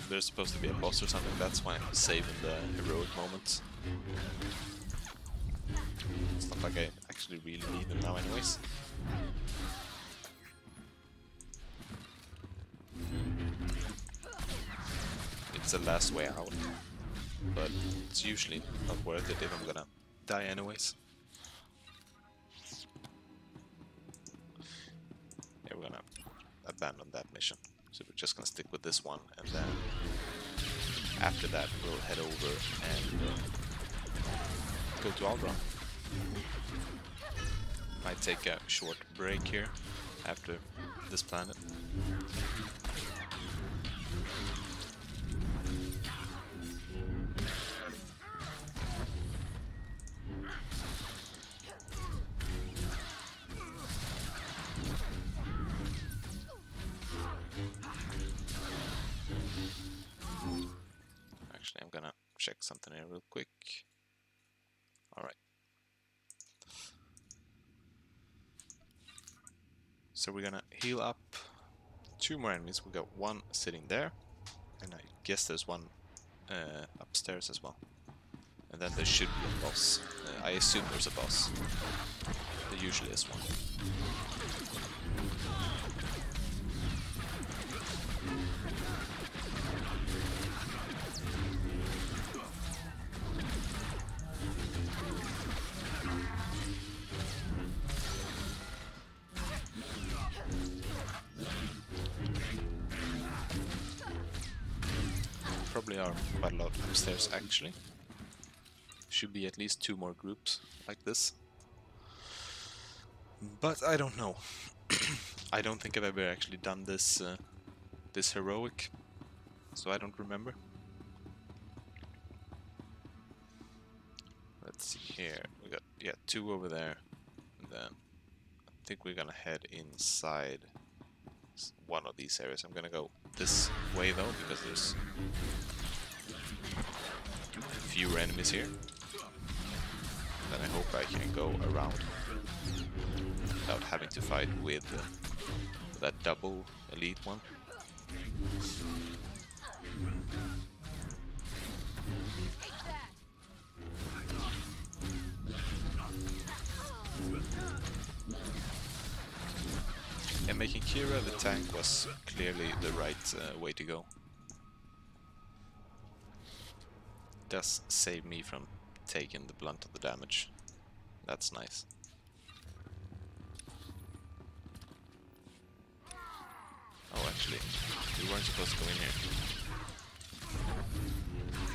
[SPEAKER 1] there's supposed to be a boss or something. That's why I'm saving the heroic moments. It's not like I actually really need them now anyways. It's the last way out, but it's usually not worth it if I'm gonna die anyways. Yeah, we're gonna abandon that mission. So we're just gonna stick with this one, and then after that we'll head over and go to Aldron. Might take a short break here after this planet. Actually, I'm gonna check something here real quick. Alright. So we're gonna heal up 2 more enemies. We got one sitting there, and I guess there's one upstairs as well. And then there should be a boss. I assume there's a boss. There usually is one. Probably are quite a lot upstairs actually. Should be at least 2 more groups like this. But I don't know. I don't think I've ever actually done this this heroic, so I don't remember. Let's see here. We got 2 over there, and then I think we're gonna head inside one of these areas. I'm gonna go this way though, because there's fewer enemies here. Then I hope I can go around without having to fight with that double elite one. And making Kira the tank was clearly the right way to go. Does save me from taking the blunt of the damage. That's nice. Oh, actually, we weren't supposed to go in here.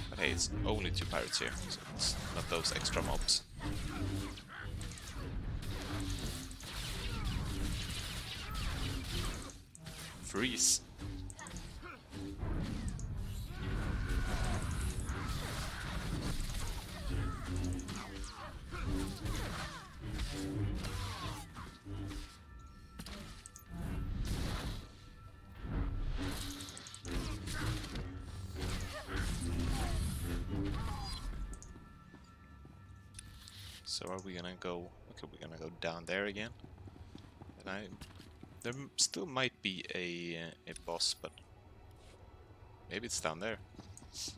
[SPEAKER 1] But hey, it's only 2 pirates here, so it's not those extra mobs. Freeze! So are we gonna go? Okay, we're gonna go down there again. And there still might be a boss, but maybe it's down there. So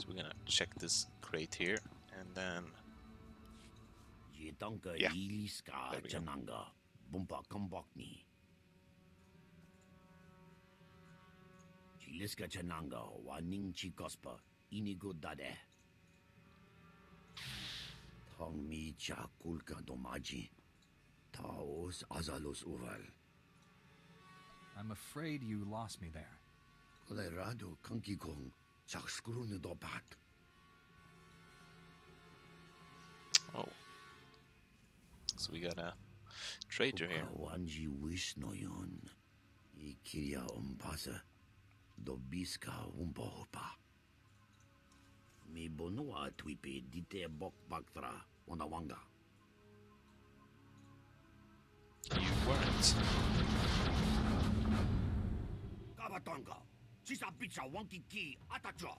[SPEAKER 1] we're gonna check this crate here, and then yeah, there we go.
[SPEAKER 16] Liska Chananga, Waning Chikospa, Inigo Dade. Tong mi cha kulka domaji. Taos azalos uval.
[SPEAKER 13] I'm afraid you lost me there.
[SPEAKER 16] Colorado Kanki Kong, Chakskrun dopat.
[SPEAKER 1] Oh. So we got a traitor here.
[SPEAKER 16] Wanji wish no yon. Ikiria umpasa. Dobiska umbohopa. Mi bonua twipe dite bok baktra onawanga.
[SPEAKER 1] You weren't.
[SPEAKER 16] Kabatanga. Chisa picha wanki ki atacho.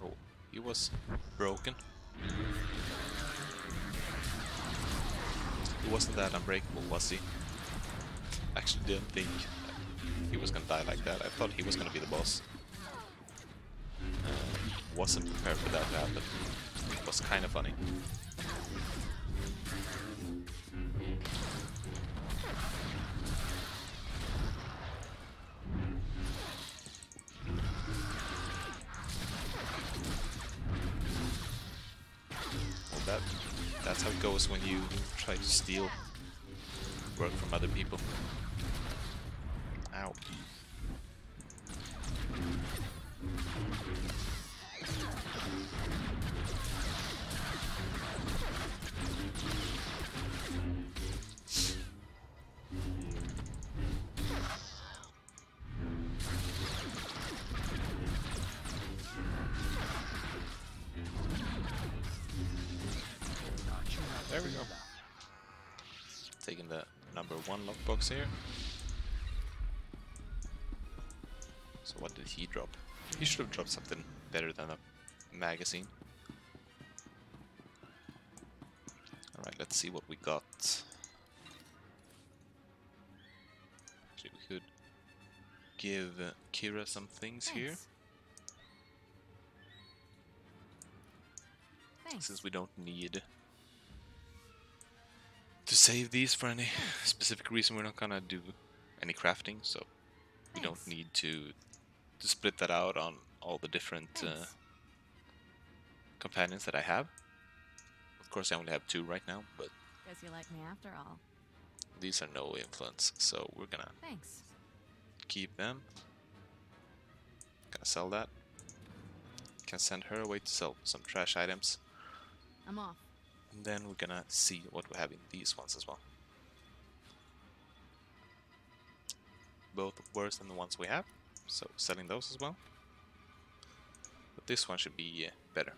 [SPEAKER 1] Oh, he was broken. He wasn't that unbreakable, was he? Actually didn't think he was gonna die like that. I thought he was gonna be the boss. Wasn't prepared for that to happen. It was kind of funny. Well, that's how it goes when you try to steal work from other people. Ow. There we go. Taking the number 1 lockbox here. So what did he drop? He should have dropped something better than a magazine. Alright, let's see what we got. Actually, we could give Kira some things here. Since we don't need to save these for any specific reason, we're not gonna do any crafting, so we don't need to split that out on all the different companions that I have. Of course, I only have 2 right now, but
[SPEAKER 3] guess you like me after all.
[SPEAKER 1] These are no influence, so we're gonna keep them. Gonna sell that. Can send her away to sell some trash items.
[SPEAKER 3] I'm off.
[SPEAKER 1] And then we're gonna see what we have in these ones as well. Both worse than the ones we have, so selling those as well. But this one should be better.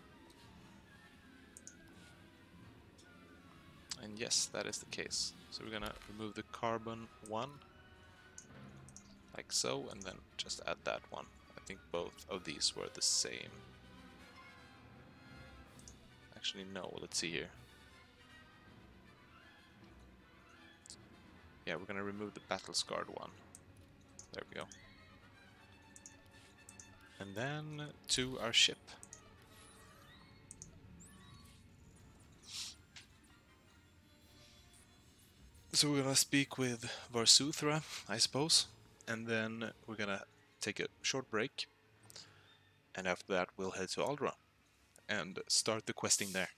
[SPEAKER 1] And yes, that is the case. So we're gonna remove the carbon one, like so, and then just add that one. I think both of these were the same. Actually, no, let's see here. Yeah, we're gonna remove the battle scarred one. There we go. And then to our ship. So we're gonna speak with SWTOR, I suppose, and then we're gonna take a short break, and after that we'll head to Alderaan and start the questing there.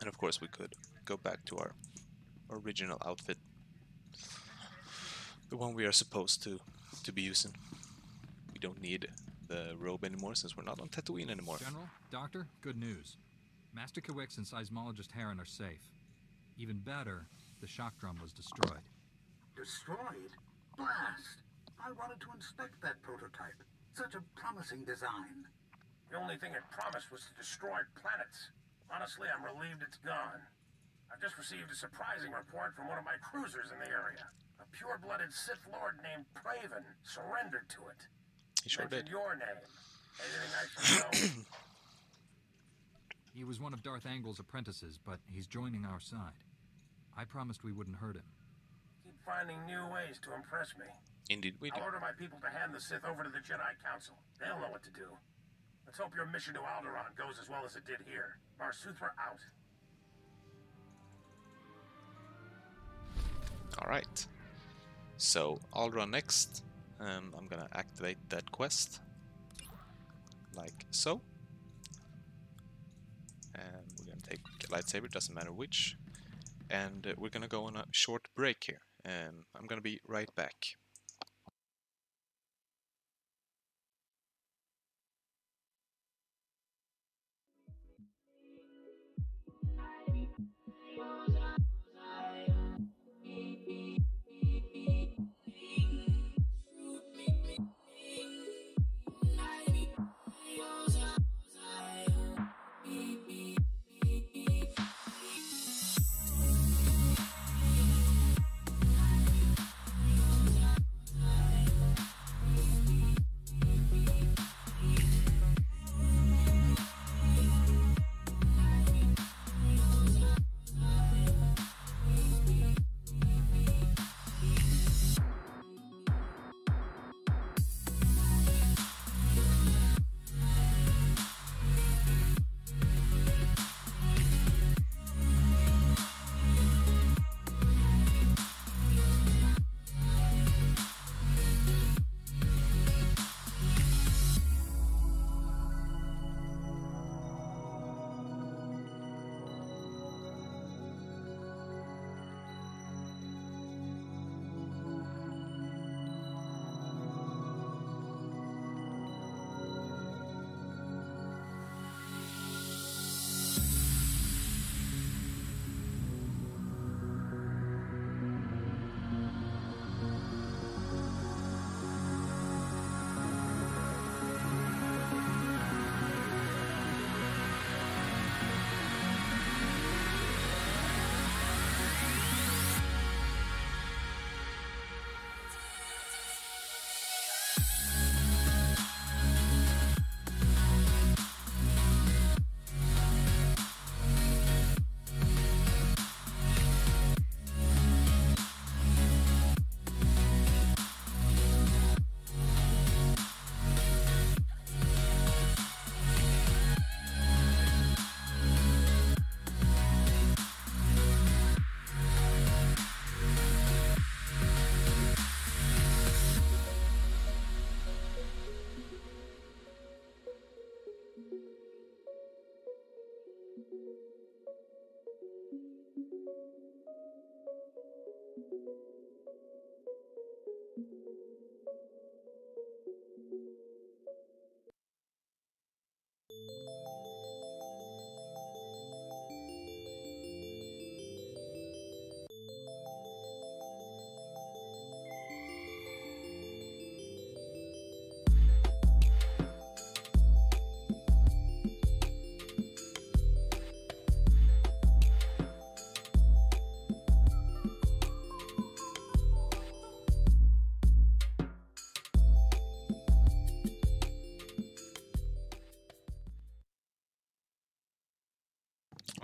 [SPEAKER 1] And of course we could go back to our original outfit, the one we are supposed to be using. We don't need the robe anymore since we're not on Tatooine anymore.
[SPEAKER 13] General, Doctor, good news. Master Kiwiiks and Seismologist Heron are safe. Even better, the shock drum was destroyed.
[SPEAKER 9] Destroyed? Blast! I wanted to inspect that prototype. Such a promising design.
[SPEAKER 4] The only thing it promised was to destroy planets. Honestly, I'm relieved it's gone. I've just received a surprising report from one of my cruisers in the area. A pure-blooded Sith Lord named Praven surrendered to it.
[SPEAKER 1] He sure did.
[SPEAKER 4] Your name. Anything I should know?
[SPEAKER 13] He was one of Darth Angle's apprentices, but he's joining our side. I promised we wouldn't hurt him.
[SPEAKER 4] Keep finding new ways to impress me.
[SPEAKER 1] Indeed we do.
[SPEAKER 4] I'll order my people to hand the Sith over to the Jedi Council. They'll know what to do. Let's hope your mission to Alderaan goes as well as it did here. SWTOR out.
[SPEAKER 1] Alright. So, Alderaan next. I'm gonna activate that quest. Like so. And we're gonna take a lightsaber, doesn't matter which. And we're gonna go on a short break here. And I'm gonna be right back.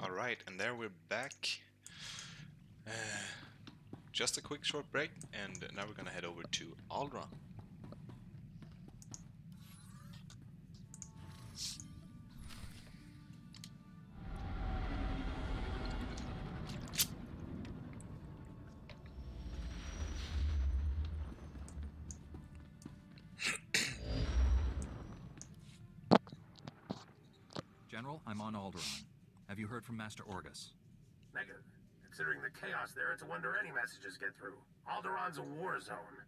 [SPEAKER 1] Alright, and there we're back. Just a quick short break, and now we're gonna head over to Alderaan.
[SPEAKER 13] General, I'm on Alderaan. Have you heard from Master Orgus?
[SPEAKER 4] Negative. Considering the chaos there, it's a wonder any messages get through. Alderaan's a war zone.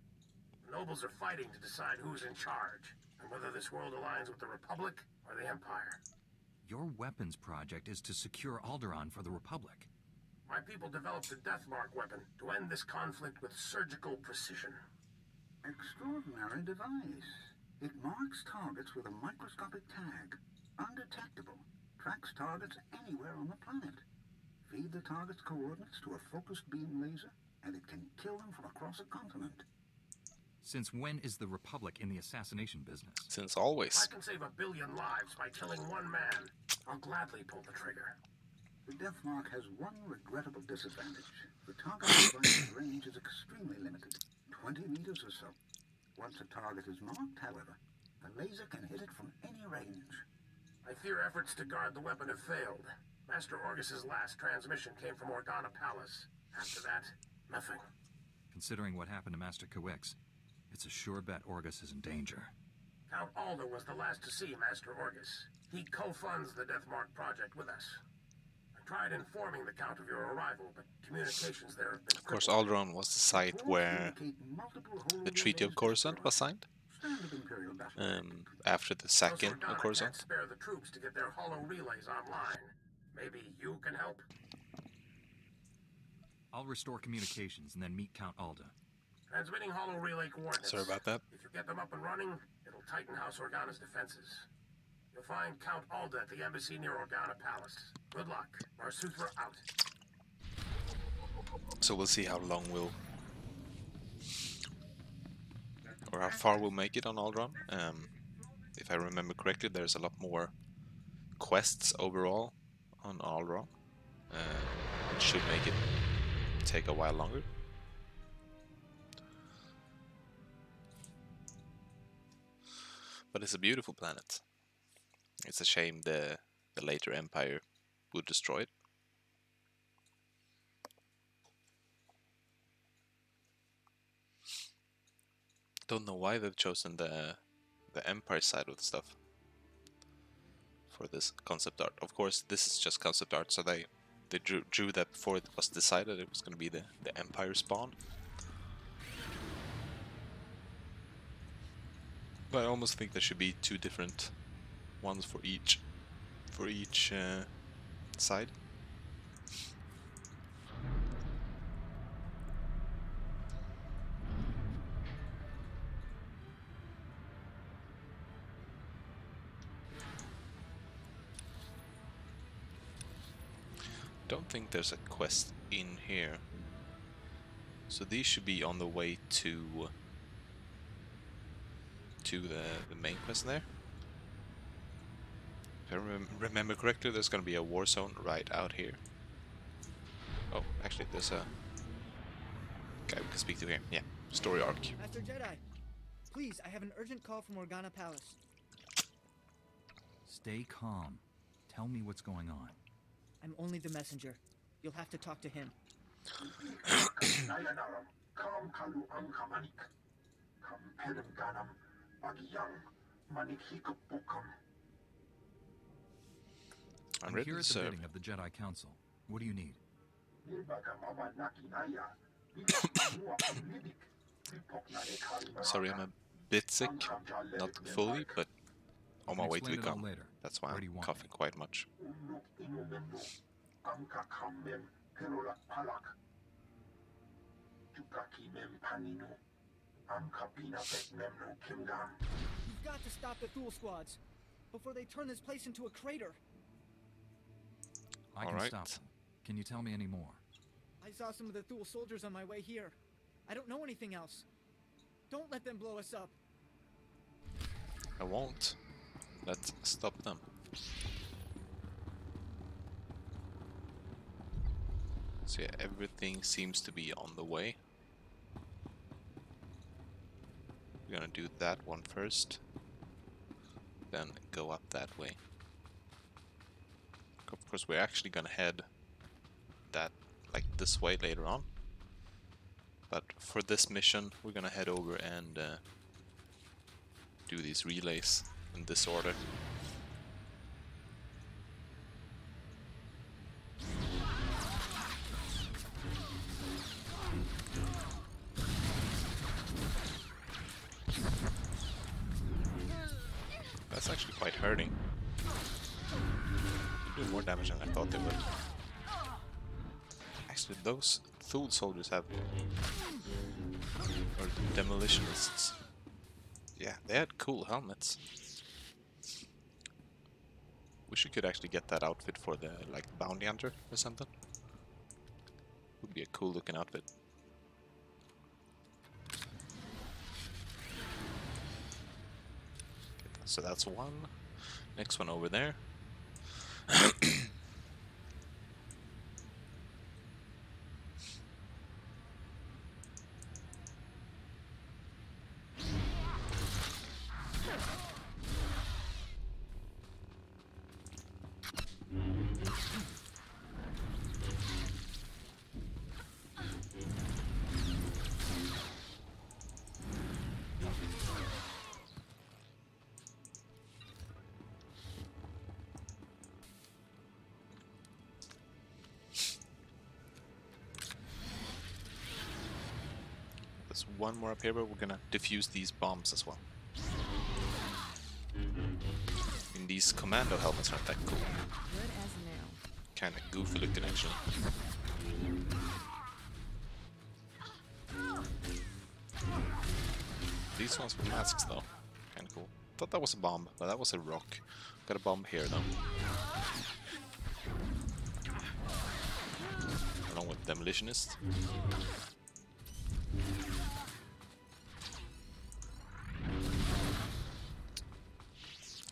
[SPEAKER 4] The nobles are fighting to decide who's in charge, and whether this world aligns with the Republic or the Empire.
[SPEAKER 13] Your weapons project is to secure Alderaan for the Republic.
[SPEAKER 4] My people developed the Deathmark weapon to end this conflict with surgical precision.
[SPEAKER 9] Extraordinary device. It marks targets with a microscopic tag. Undetectable. Tracks targets anywhere on the planet. Feed the target's coordinates to a focused beam laser, and it can kill them from across a continent.
[SPEAKER 13] Since when is the Republic in the assassination business?
[SPEAKER 1] Since always.
[SPEAKER 4] I can save 1 billion lives by killing one man. I'll gladly pull the trigger.
[SPEAKER 9] The Deathmark has one regrettable disadvantage. The target device's range is extremely limited, 20 meters or so. Once a target is marked, however, the laser can hit it from any range.
[SPEAKER 4] I fear efforts to guard the weapon have failed. Master Orgus's last transmission came from Organa Palace. After that, nothing.
[SPEAKER 13] Considering what happened to Master Kiwiiks, it's a sure bet Orgus is in danger.
[SPEAKER 4] Count Alda was the last to see Master Orgus. He co-funds the Deathmark project with us. I tried informing the Count of your arrival, but communications there have been...
[SPEAKER 1] Of course, Alderaan was the site where the Treaty of Coruscant was signed. After the sacking of Coruscant.
[SPEAKER 4] Can't spare the troops to get their holo relays online. Maybe you can help?
[SPEAKER 13] I'll restore communications and then meet Count Alda.
[SPEAKER 4] Transmitting holo relay coordinates.
[SPEAKER 1] Sorry about that.
[SPEAKER 4] If you get them up and running, it'll tighten House Organa's defenses. You'll find Count Alda at the embassy near Organa Palace. Good luck. SWTOR out.
[SPEAKER 1] So we'll see how long we'll... or how far we'll make it on Alderaan. If I remember correctly, there's a lot more quests overall on Alderaan. It should make it take a while longer. But it's a beautiful planet. It's a shame the later Empire would destroy it. Don't know why they've chosen the Empire side of the stuff for this concept art. Of course, this is just concept art, so they drew that before it was decided it was going to be the Empire spawn. But I almost think there should be two different ones for each side. Don't think there's a quest in here, so these should be on the way to the main quest there. If I remember correctly, there's gonna be a war zone right out here. Oh, actually, there's a guy we can speak to here. Yeah, story arc.
[SPEAKER 17] Master Jedi, please, I have an urgent call from Organa Palace.
[SPEAKER 13] Stay calm. Tell me what's going on.
[SPEAKER 17] I'm only the messenger. You'll have to talk to him.
[SPEAKER 13] I'm here at the bidding of the Jedi Council. What do you need?
[SPEAKER 1] Sorry, I'm a bit sick. Not fully, but on my way to become. That's why I'm coughing quite much.
[SPEAKER 17] You've got to stop the Thule squads before they turn this place into a crater.
[SPEAKER 13] I can stop them. Can you tell me any more?
[SPEAKER 17] I saw some of the Thule soldiers on my way here. I don't know anything else. Don't let them blow us up.
[SPEAKER 1] I won't. Let's stop them. So yeah, everything seems to be on the way. We're gonna do that one first, then go up that way. Of course, we're actually gonna head that like this way later on. But for this mission, we're gonna head over and do these relays in this order. That's actually quite hurting. They do more damage than I thought they would. Actually, those Thule soldiers have... or demolitionists. Yeah, they had cool helmets. Wish you could actually get that outfit for the, like, bounty hunter or something. Would be a cool looking outfit. So that's one. Next one over there. There's one more up here, but we're gonna defuse these bombs as well. I mean, these commando helmets aren't that cool. Kinda goofy looking, actually. These ones with masks, though. Kinda cool. Thought that was a bomb, but that was a rock. Got a bomb here, though. Along with demolitionist.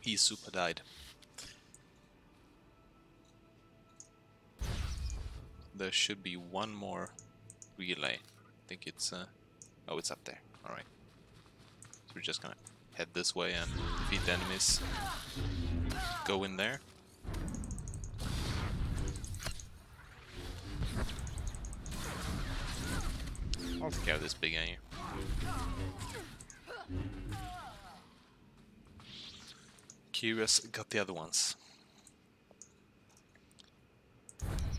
[SPEAKER 1] He super died. There should be one more relay. I think it's oh, it's up there. Alright. So we're just gonna head this way and defeat the enemies. Go in there. I'll take care of this big guy here. Kiwiiks got the other ones.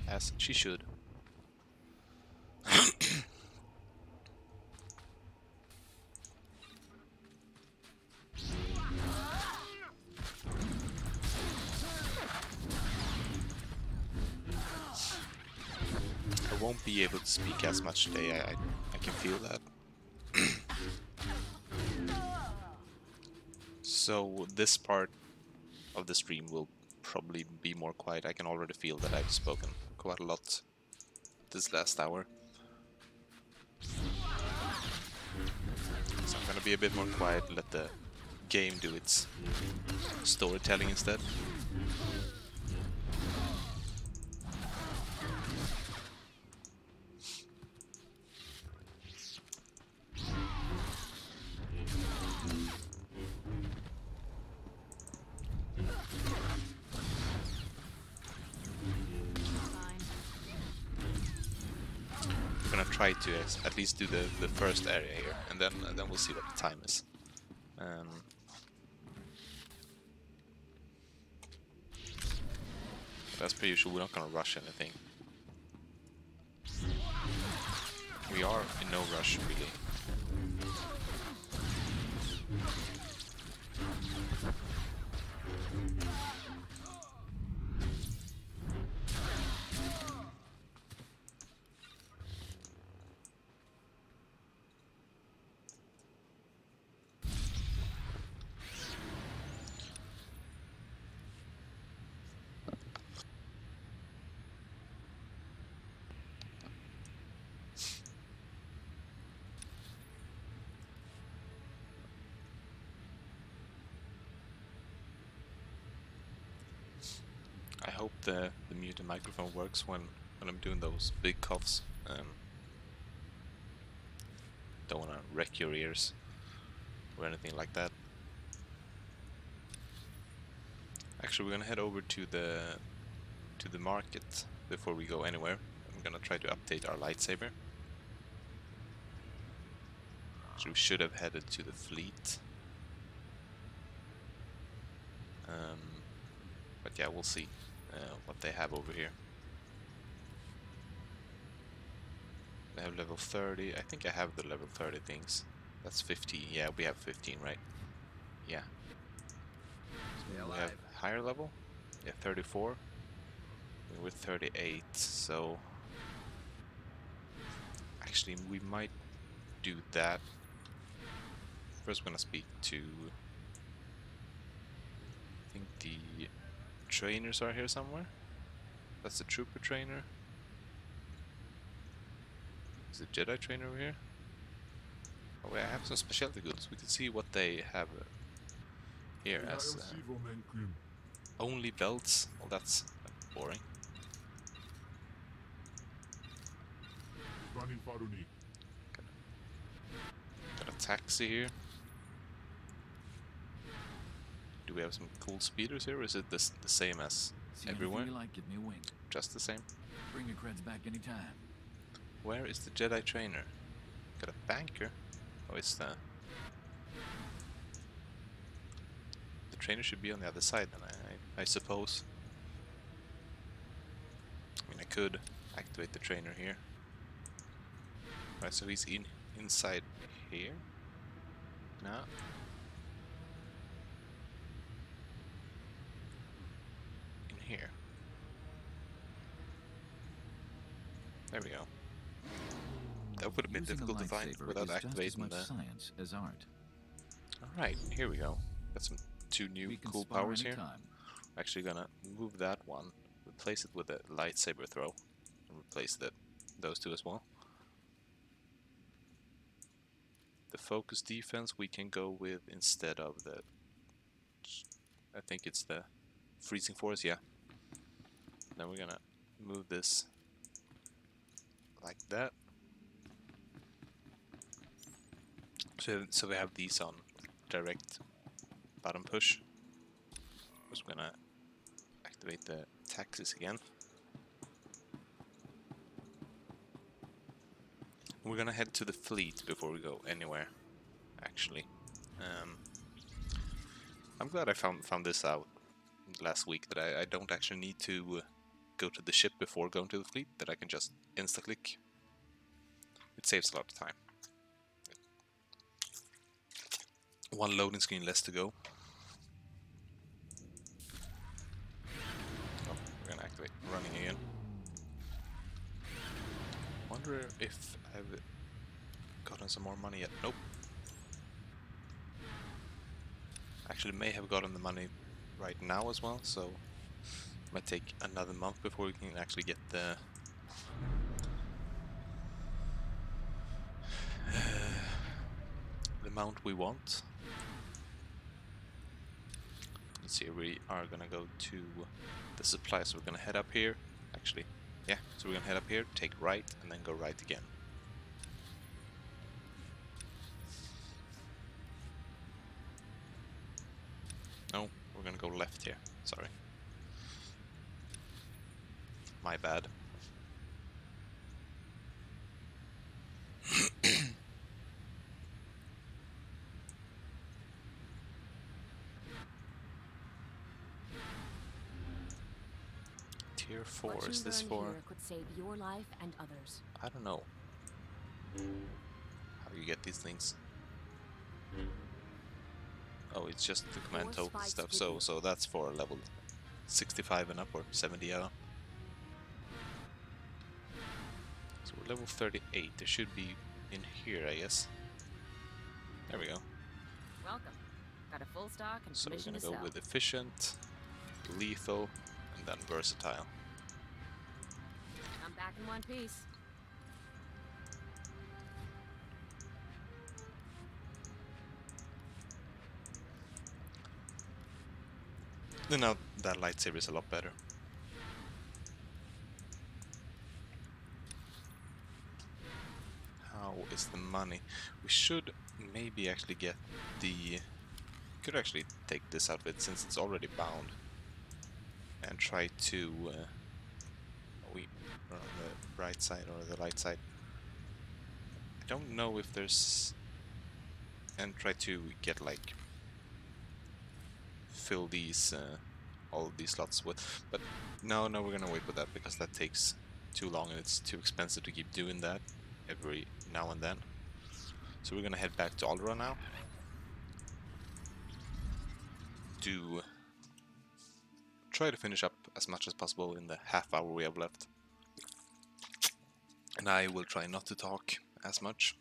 [SPEAKER 1] As she should. I won't be able to speak as much today, I can feel that. So this part of the stream will probably be more quiet. I can already feel that I've spoken quite a lot this last hour. So I'm gonna be a bit more quiet and let the game do its storytelling instead. Try to at least do the first area here, and then we'll see what the time is. As per usual, we're not gonna rush anything. We we are in no rush, really. I hope the muted microphone works when I'm doing those big coughs. Don't want to wreck your ears or anything like that. Actually, we're gonna head over to the market before we go anywhere. I'm gonna try to update our lightsaber. So we should have headed to the fleet. But yeah, we'll see what they have over here. They have level 30. I think I have the level 30 things. That's 15. Yeah, we have 15, right? Yeah. We have higher level? Yeah, 34. We're 38, so... Actually, we might do that. First, we're gonna speak to... I think the trainers are here somewhere. That's the trooper trainer. Is the Jedi Trainer over here? Oh wait, I have some specialty goods. We can see what they have here as only belts. Well, that's boring. Got a taxi here. Do we have some cool speeders here, or is it the same as everywhere?
[SPEAKER 18] Like, give me a wink.
[SPEAKER 1] Just the same?
[SPEAKER 18] Bring your creds back anytime.
[SPEAKER 1] Where is the Jedi Trainer? Got a banker? Oh, it's the trainer should be on the other side then, I suppose. I mean, I could activate the trainer here. Right, so he's inside here. No. In here. There we go. That would have been difficult to find without activating the
[SPEAKER 18] science as art.
[SPEAKER 1] Alright, here we go. Got some two new cool powers here. Actually gonna move that one, replace it with a lightsaber throw, and replace those two as well. The focus defense we can go with instead of the... I think it's the freezing force, yeah. Then we're gonna move this like that. So we have these on direct button push. Just gonna activate the taxis again. We're gonna head to the fleet before we go anywhere, actually. I'm glad I found this out last week, that I don't actually need to go to the ship before going to the fleet, that I can just insta-click. It saves a lot of time. One loading screen less to go. Oh, we're gonna activate running again. Wonder if I've gotten some more money yet. Nope. Actually, may have gotten the money right now as well, so it might take another month before we can actually get the amount we want. Let's see, we are gonna go to the supply, so we're gonna head up here. Actually, yeah, so we're gonna head up here, take right, and then go right again. No, we're gonna go left here, sorry. My bad. Tier 4, is this for...
[SPEAKER 19] could save your life and others.
[SPEAKER 1] I don't know. How you get these things? Oh, it's just the command token stuff. So that's for level 65 and up, or 70, yeah. So we're level 38. There should be in here, I guess. There we go.
[SPEAKER 19] Welcome. Got a full stock and
[SPEAKER 1] So we're
[SPEAKER 19] permission
[SPEAKER 1] gonna
[SPEAKER 19] to
[SPEAKER 1] go
[SPEAKER 19] sell.
[SPEAKER 1] with efficient, lethal, and then versatile.
[SPEAKER 19] I'm back in one piece.
[SPEAKER 1] And now that lightsaber is a lot better. How is the money? We should maybe actually get the... Could actually take this outfit since it's already bound, and try to... we are on the bright side or the light side. I don't know if there's... And try to get like... fill these... all of these slots with... But no, we're gonna wait with that because that takes too long and it's too expensive to keep doing that every now and then. So we're gonna head back to Alderaan now to try to finish up as much as possible in the half hour we have left. And I will try not to talk as much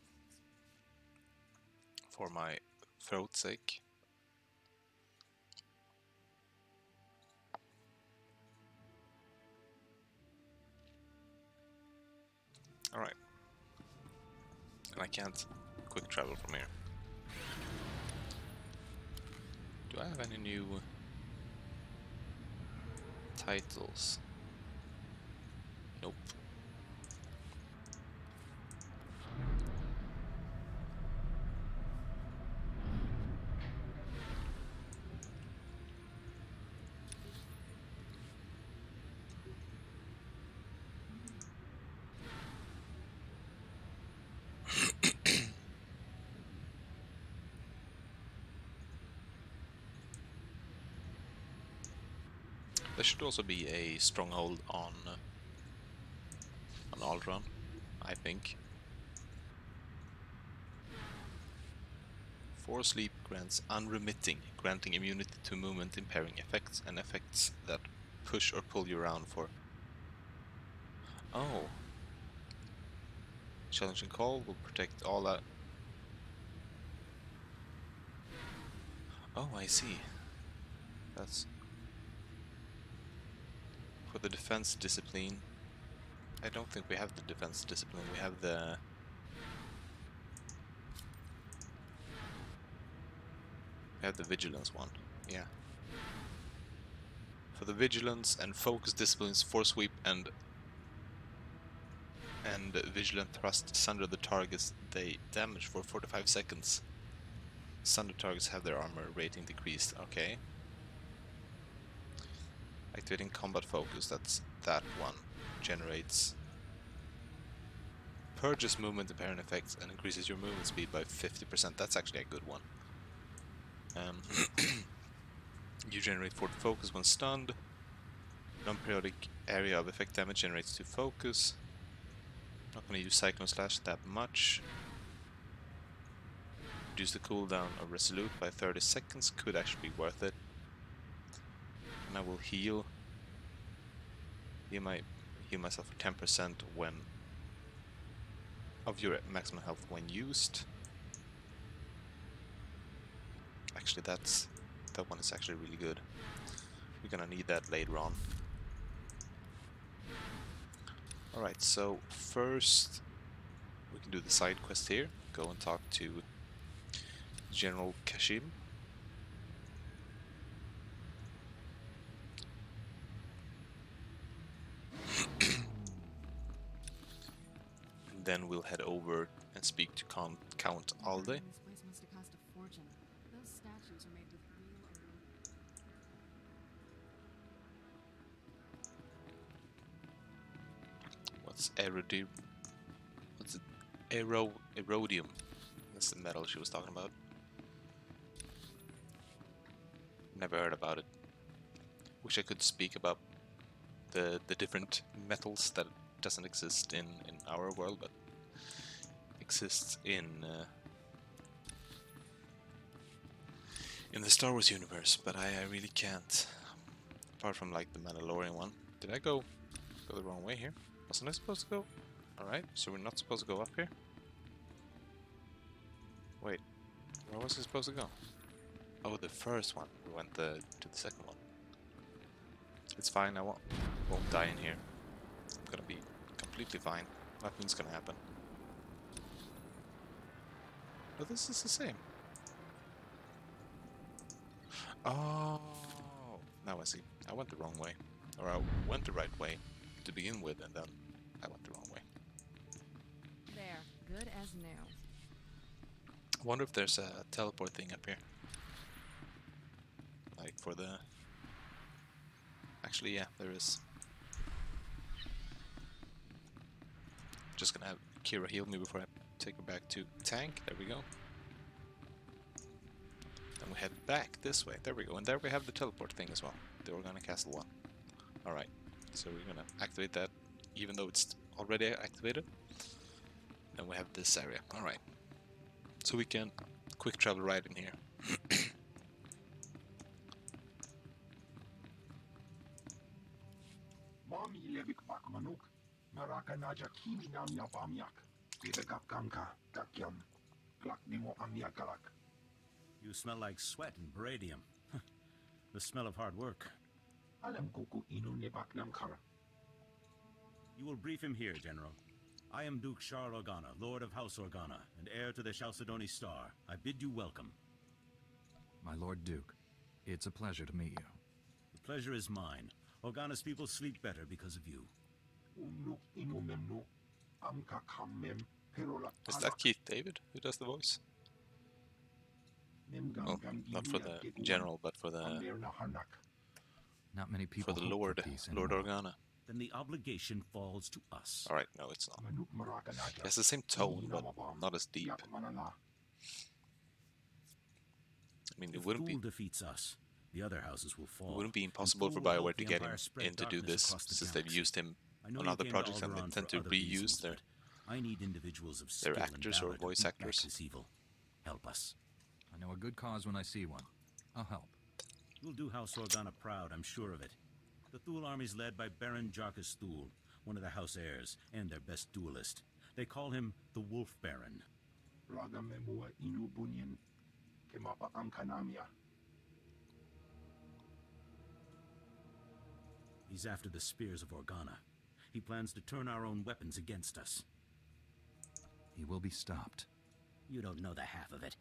[SPEAKER 1] for my throat's sake. Alright. And I can't quick travel from here. Do I have any new titles? Nope. There should also be a stronghold on Alderaan, I think. For sleep grants unremitting, granting immunity to movement impairing effects and effects that push or pull you around for... Oh. Challenging call will protect all that... Oh, I see. That's... For the defense discipline, I don't think we have the defense discipline, we have the... We have the vigilance one, yeah. For the vigilance and focus disciplines, force sweep and vigilant thrust sunder the targets they damage for 45 seconds. Sunder targets have their armor rating decreased, okay. Activating combat focus, that's that one. Generates... Purges movement impairing effects and increases your movement speed by 50%. That's actually a good one. You generate 4 focus when stunned. Non-periodic area of effect damage generates 2 focus. Not gonna use Cyclone Slash that much. Reduce the cooldown of Resolute by 30 seconds. Could actually be worth it. And I will heal myself for 10% when of your maximum health when used. Actually, that one is actually really good. We're gonna need that later on. Alright, so first we can do the side quest here. Go and talk to General Kashim. Then we'll head over and speak to Count Alde.
[SPEAKER 15] This place must have cost a fortune. Those statues are made with real
[SPEAKER 1] What's it? Erodium. That's the metal she was talking about. Never heard about it. Wish I could speak about the different metals that doesn't exist in our world, but I exists in the Star Wars universe, but I really can't. Apart from like the Mandalorian one. Did I go the wrong way here? Wasn't I supposed to go? Alright, so we're not supposed to go up here? Wait, where was I supposed to go? Oh, the first one. We went to the second one. It's fine, I won't die in here. I'm gonna be completely fine. Nothing's gonna happen. But this is the same. Oh, now I see. I went the wrong way. Or I went the right way to begin with, and then I went the wrong way.
[SPEAKER 19] There, good as new.
[SPEAKER 1] I wonder if there's a teleport thing up here. Like for the... Actually, yeah, there is. Just gonna have Kira heal me before I take her back to tank. There we go. Then we head back this way. There we go. And there we have the teleport thing as well. The Organa Castle one. Alright. So we're gonna activate that even though it's already activated. Then we have this area. Alright. So we can quick travel right in here.
[SPEAKER 16] You smell like sweat and beradium. The smell of hard work. You will brief him here, General. I am Duke Charles Organa, Lord of House Organa, and heir to the SWTOR. I bid you welcome.
[SPEAKER 13] My Lord Duke, it's a pleasure to meet you.
[SPEAKER 16] The pleasure is mine. Organa's people sleep better because of you.
[SPEAKER 1] Is that Keith David who does the voice? Well, not for the general, but for the...
[SPEAKER 13] Not many people
[SPEAKER 1] for the Lord Organa.
[SPEAKER 16] Then the obligation falls to us.
[SPEAKER 1] Alright, no, it's not. It has the same tone, but not as deep. I mean, it wouldn't be...
[SPEAKER 16] defeats us. The other houses will fall.
[SPEAKER 1] It wouldn't be impossible for BioWare to get him in to do this, since they've used him on other projects and they tend to reuse their actors or voice actors.
[SPEAKER 16] Help us.
[SPEAKER 13] I know a good cause when I see one. I'll help.
[SPEAKER 16] You'll do House Organa proud, I'm sure of it. The Thule army's led by Baron Jarkus Thule, one of the house heirs, and their best duelist. They call him the Wolf Baron. He's after the spears of Organa. He plans to turn our own weapons against us.
[SPEAKER 13] He will be stopped.
[SPEAKER 16] You don't know the half of it.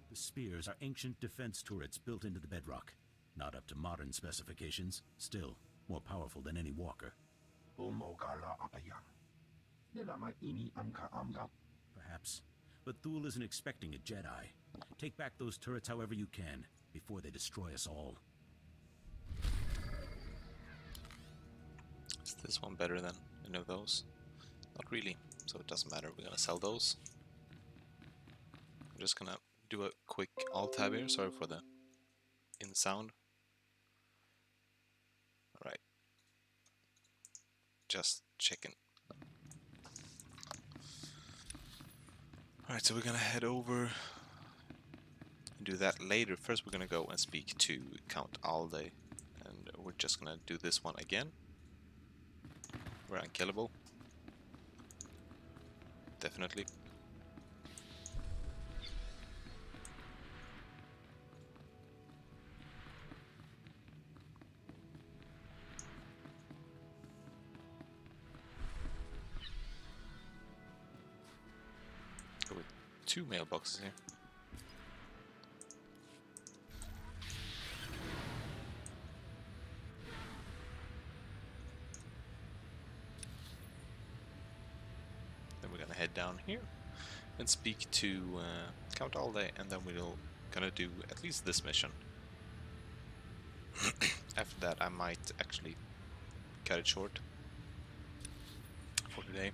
[SPEAKER 16] The spears are ancient defense turrets built into the bedrock. Not up to modern specifications, still more powerful than any walker. Perhaps, but Thule isn't expecting a Jedi. Take back those turrets however you can, before they destroy us all.
[SPEAKER 1] Is this one better than any of those? Not really, so it doesn't matter. We're gonna sell those. I'm just gonna do a quick alt tab here. Sorry for the in sound. Alright. Just checking. Alright, so we're gonna head over and do that later. First we're gonna go and speak to Count Alde, and we're just gonna do this one again. We're unkillable. Definitely. Go with 2 mailboxes here. Head down here and speak to Count Alde, and then we're gonna do at least this mission. After that I might actually cut it short for today.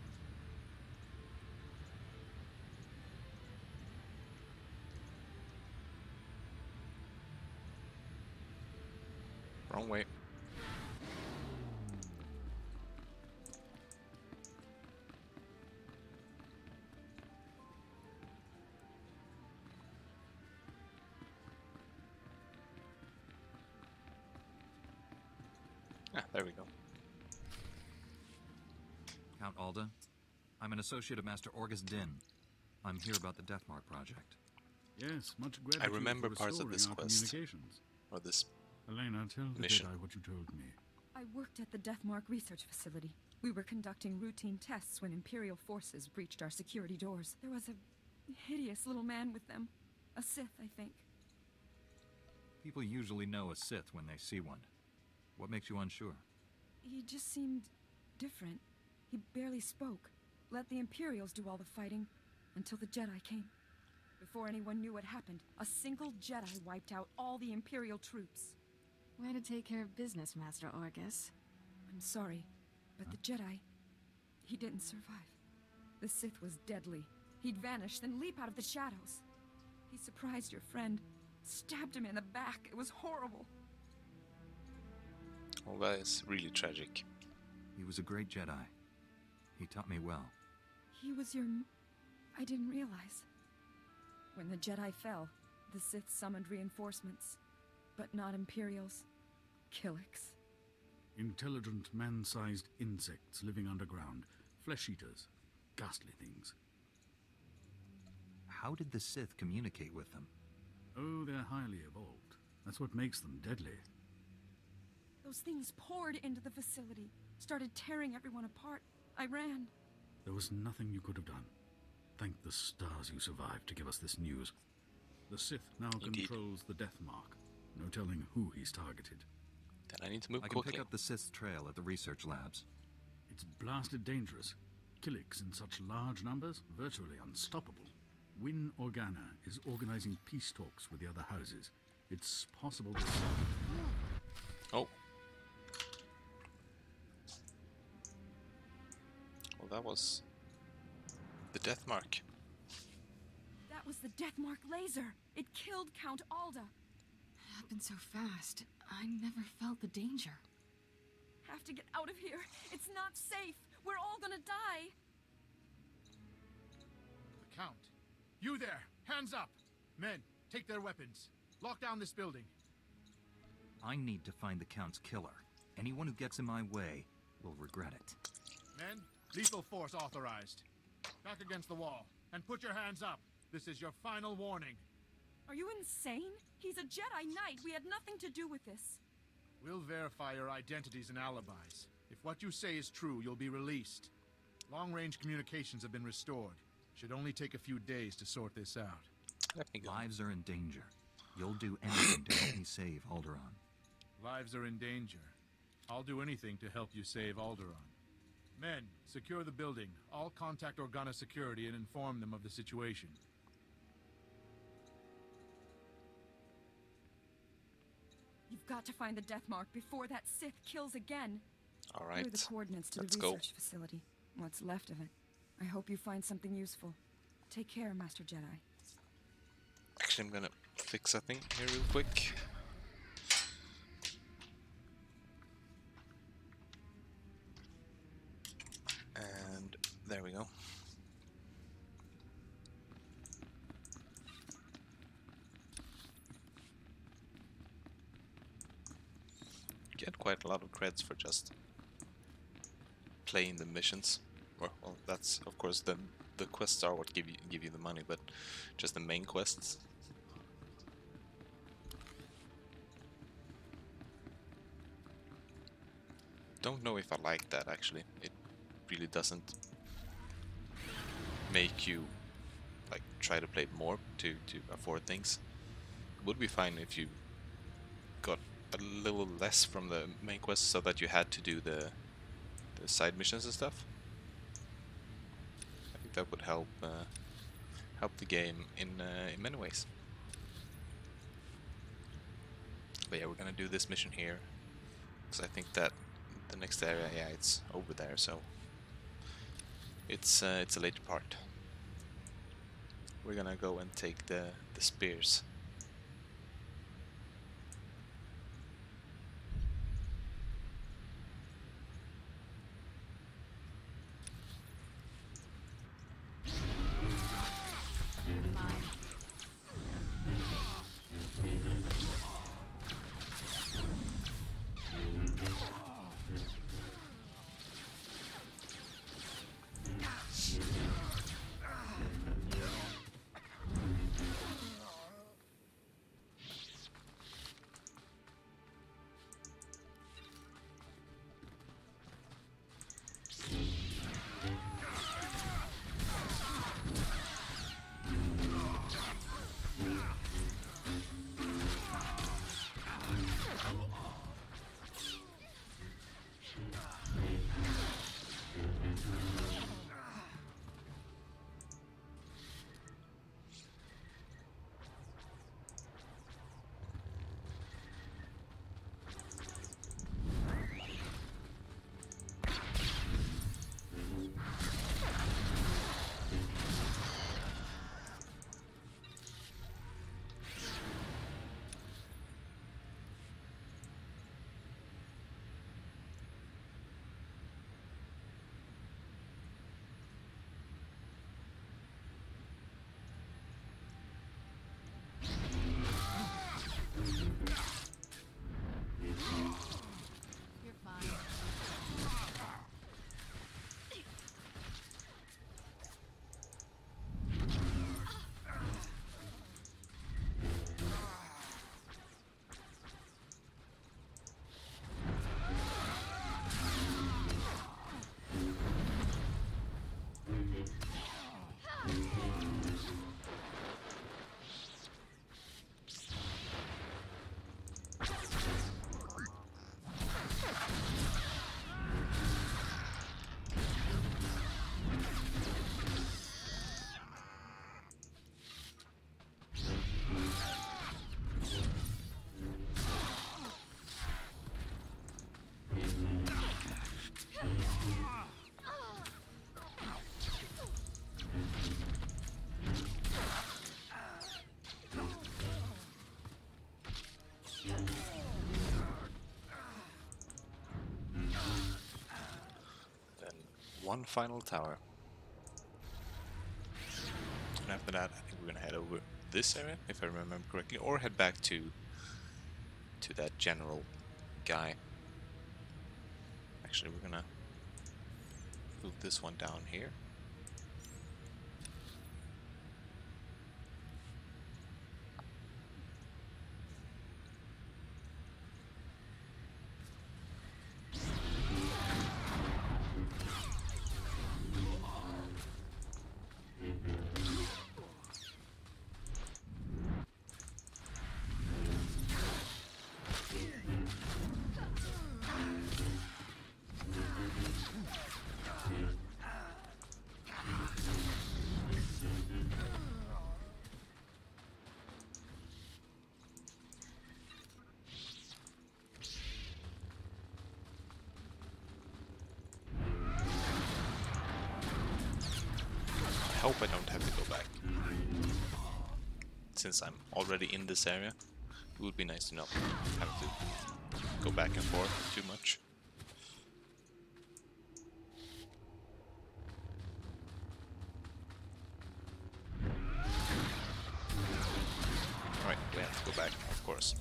[SPEAKER 1] Wrong way. Ah, there we go.
[SPEAKER 13] Count Alda, I'm an associate of Master Orgus Din. I'm here about the Deathmark project.
[SPEAKER 20] Yes, much gratitude.
[SPEAKER 1] I remember
[SPEAKER 20] for
[SPEAKER 1] parts of this
[SPEAKER 20] restoring our
[SPEAKER 1] quest.
[SPEAKER 20] Communications.
[SPEAKER 1] Or this
[SPEAKER 20] Elena, tell the
[SPEAKER 1] mission.
[SPEAKER 20] Jedi what you told me.
[SPEAKER 3] I worked at the Deathmark research facility. We were conducting routine tests when Imperial forces breached our security doors. There was a hideous little man with them. A Sith, I think.
[SPEAKER 13] People usually know a Sith when they see one. What makes you unsure?
[SPEAKER 3] He just seemed different. He barely spoke. Let the Imperials do all the fighting until the Jedi came. Before anyone knew what happened, a single Jedi wiped out all the Imperial troops.
[SPEAKER 15] Way to take care of business, Master Orgus.
[SPEAKER 3] I'm sorry, but the Jedi, he didn't survive. The Sith was deadly. He'd vanish, then leap out of the shadows. He surprised your friend, stabbed him in the back. It was horrible.
[SPEAKER 1] Well, that is really tragic.
[SPEAKER 13] He was a great Jedi. He taught me well.
[SPEAKER 3] He was your... I didn't realize. When the Jedi fell, the Sith summoned reinforcements. But not Imperials. Kiwiiks.
[SPEAKER 20] Intelligent, man-sized insects living underground. Flesh-eaters. Ghastly things.
[SPEAKER 13] How did the Sith communicate with them?
[SPEAKER 20] Oh, they're highly evolved. That's what makes them deadly.
[SPEAKER 3] Those things poured into the facility. Started tearing everyone apart. I ran.
[SPEAKER 20] There was nothing you could have done. Thank the stars you survived to give us this news. The Sith now controls the Deathmark. No telling who he's targeted.
[SPEAKER 1] Then I need to move
[SPEAKER 13] quickly. I can pick up the Sith's trail at the research labs.
[SPEAKER 20] It's blasted dangerous. Kiwiiks in such large numbers, virtually unstoppable. Win Organa is organizing peace talks with the other houses. It's possible to...
[SPEAKER 1] Oh. Well, that was the Deathmark.
[SPEAKER 3] That was the Deathmark laser. It killed Count Alda.
[SPEAKER 15] Happened so fast. I never felt the danger.
[SPEAKER 3] Have to get out of here. It's not safe. We're all gonna die.
[SPEAKER 5] Count. You there! Hands up! Men, take their weapons. Lock down this building.
[SPEAKER 13] I need to find the Count's killer. Anyone who gets in my way will regret it.
[SPEAKER 5] Men, lethal force authorized. Back against the wall. And put your hands up. This is your final warning.
[SPEAKER 3] Are you insane? He's a Jedi Knight. We had nothing to do with this.
[SPEAKER 5] We'll verify your identities and alibis. If what you say is true, you'll be released. Long-range communications have been restored. Should only take a few days to sort this out.
[SPEAKER 13] Lives are in danger. You'll do anything to help me save Alderaan.
[SPEAKER 5] Lives are in danger. I'll do anything to help you save Alderaan. Men, secure the building. All contact Organa security and inform them of the situation.
[SPEAKER 3] You've got to find the Deathmark before that Sith kills again.
[SPEAKER 1] All right.
[SPEAKER 3] Here are the coordinates to the research facility. What's left of it. I hope you find something useful. Take care, Master Jedi.
[SPEAKER 1] Actually, I'm gonna fix a thing here real quick. And there we go. Get quite a lot of creds for just playing the missions. Well, that's of course the quests are what give you the money, but just the main quests. Don't know if I like that actually. It really doesn't make you like try to play more to afford things. It would be fine if you got a little less from the main quest so that you had to do the side missions and stuff. I think that would help the game in many ways. But yeah, we're gonna do this mission here because I think that the next area, yeah, it's over there, so it's a later part. We're gonna go and take the spears. One final tower. And after that, I think we're gonna head over this area, if I remember correctly, or head back to that general guy. Actually, we're gonna move this one down here. I hope I don't have to go back. Since I'm already in this area, it would be nice to not have to go back and forth too much. Alright, we have to go back, of course.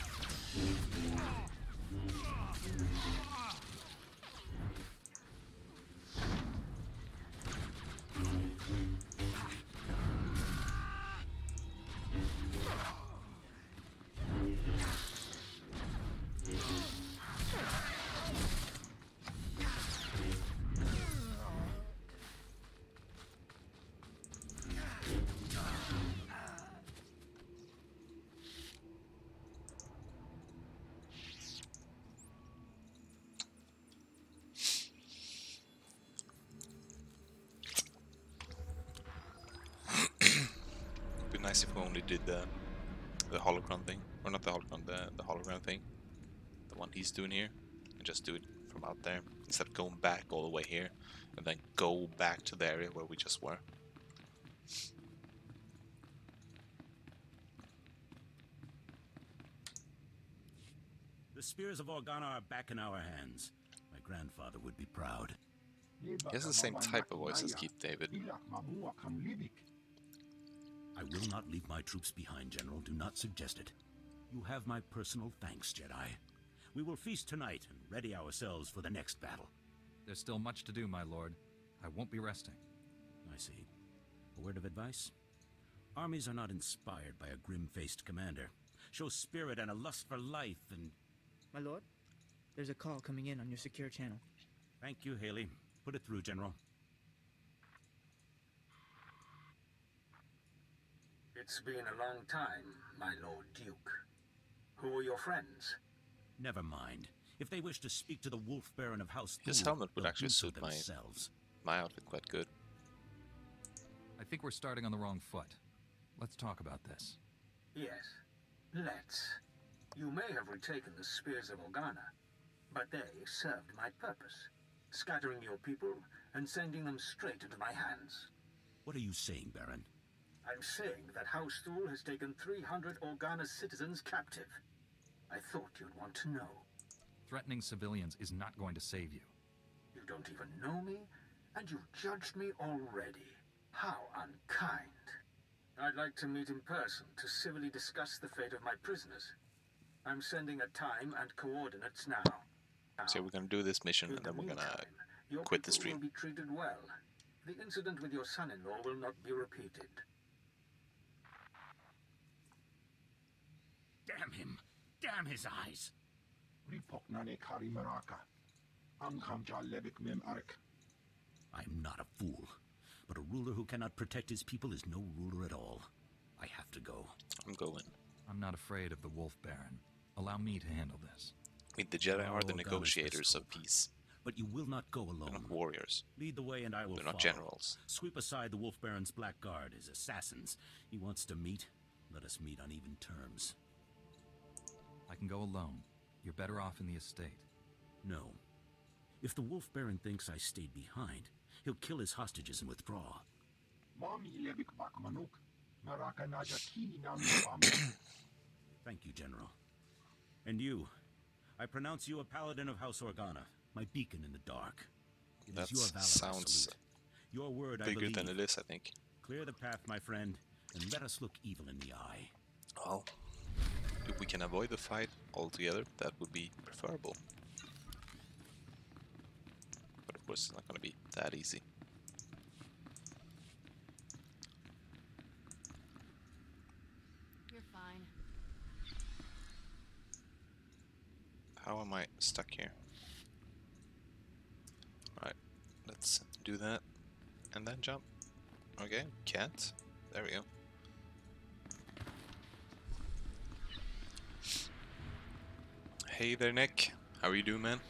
[SPEAKER 1] Nice if we only did the holocron thing, or not the holocron, the hologram thing, the one he's doing here, and just do it from out there instead of going back all the way here and then go back to the area where we just were.
[SPEAKER 16] The spears of Organa are back in our hands. My grandfather would be proud.
[SPEAKER 1] He has the same type of voice as Keith David.
[SPEAKER 16] I will not leave my troops behind, General. Do not suggest it. You have my personal thanks, Jedi. We will feast tonight and ready ourselves for the next battle.
[SPEAKER 13] There's still much to do, my lord. I won't be resting.
[SPEAKER 16] I see. A word of advice? Armies are not inspired by a grim-faced commander. Show spirit and a lust for life and...
[SPEAKER 17] My lord, there's a call coming in on your secure channel.
[SPEAKER 16] Thank you, Haley. Put it through, General.
[SPEAKER 9] It's been a long time, my Lord Duke. Who are your friends?
[SPEAKER 16] Never mind. If they wish to speak to the Wolf Baron of House
[SPEAKER 1] His
[SPEAKER 16] Thule,
[SPEAKER 1] helmet would
[SPEAKER 16] they'll
[SPEAKER 1] actually
[SPEAKER 16] do so
[SPEAKER 1] suit
[SPEAKER 16] themselves.
[SPEAKER 1] my outfit quite good.
[SPEAKER 13] I think we're starting on the wrong foot. Let's talk about this.
[SPEAKER 9] Yes, let's. You may have retaken the spears of Organa, but they served my purpose, scattering your people and sending them straight into my hands.
[SPEAKER 16] What are you saying, Baron?
[SPEAKER 9] I'm saying that House Thule has taken 300 Organa citizens captive. I thought you'd want to know.
[SPEAKER 13] Threatening civilians is not going to save you.
[SPEAKER 9] You don't even know me, and you've judged me already. How unkind. I'd like to meet in person to civilly discuss the fate of my prisoners. I'm sending a time and coordinates now.
[SPEAKER 1] So we're gonna do this mission and then we're gonna quit the stream.
[SPEAKER 9] Will be treated well. The incident with your son-in-law will not be repeated.
[SPEAKER 16] Damn him! Damn his eyes! I'm not a fool, but a ruler who cannot protect his people is no ruler at all. I have to go.
[SPEAKER 1] I'm going.
[SPEAKER 13] I'm not afraid of the Wolf Baron. Allow me to handle this.
[SPEAKER 1] The Jedi are the negotiators of peace.
[SPEAKER 16] But you will not go alone.
[SPEAKER 1] They're not warriors.
[SPEAKER 16] Lead the way and I will
[SPEAKER 1] They're
[SPEAKER 16] follow.
[SPEAKER 1] not generals.
[SPEAKER 16] Sweep aside the Wolf Baron's black guard, his assassins. He wants to meet. Let us meet on even terms.
[SPEAKER 13] I can go alone. You're better off in the estate.
[SPEAKER 16] No. If the Wolf Baron thinks I stayed behind, he'll kill his hostages and withdraw. Thank you, General. And you, I pronounce you a paladin of House Organa, my beacon in the dark.
[SPEAKER 1] That sounds
[SPEAKER 16] Your word,
[SPEAKER 1] bigger than it is, I think.
[SPEAKER 16] Clear the path, my friend, and let us look evil in the eye.
[SPEAKER 1] Well, if we can avoid the fight altogether, that would be preferable. But of course, it's not going to be that easy.
[SPEAKER 14] You're fine.
[SPEAKER 1] How am I stuck here? Alright, let's do that. And then jump. Okay, can't. There we go. Hey there, Nick. How are you doing, man?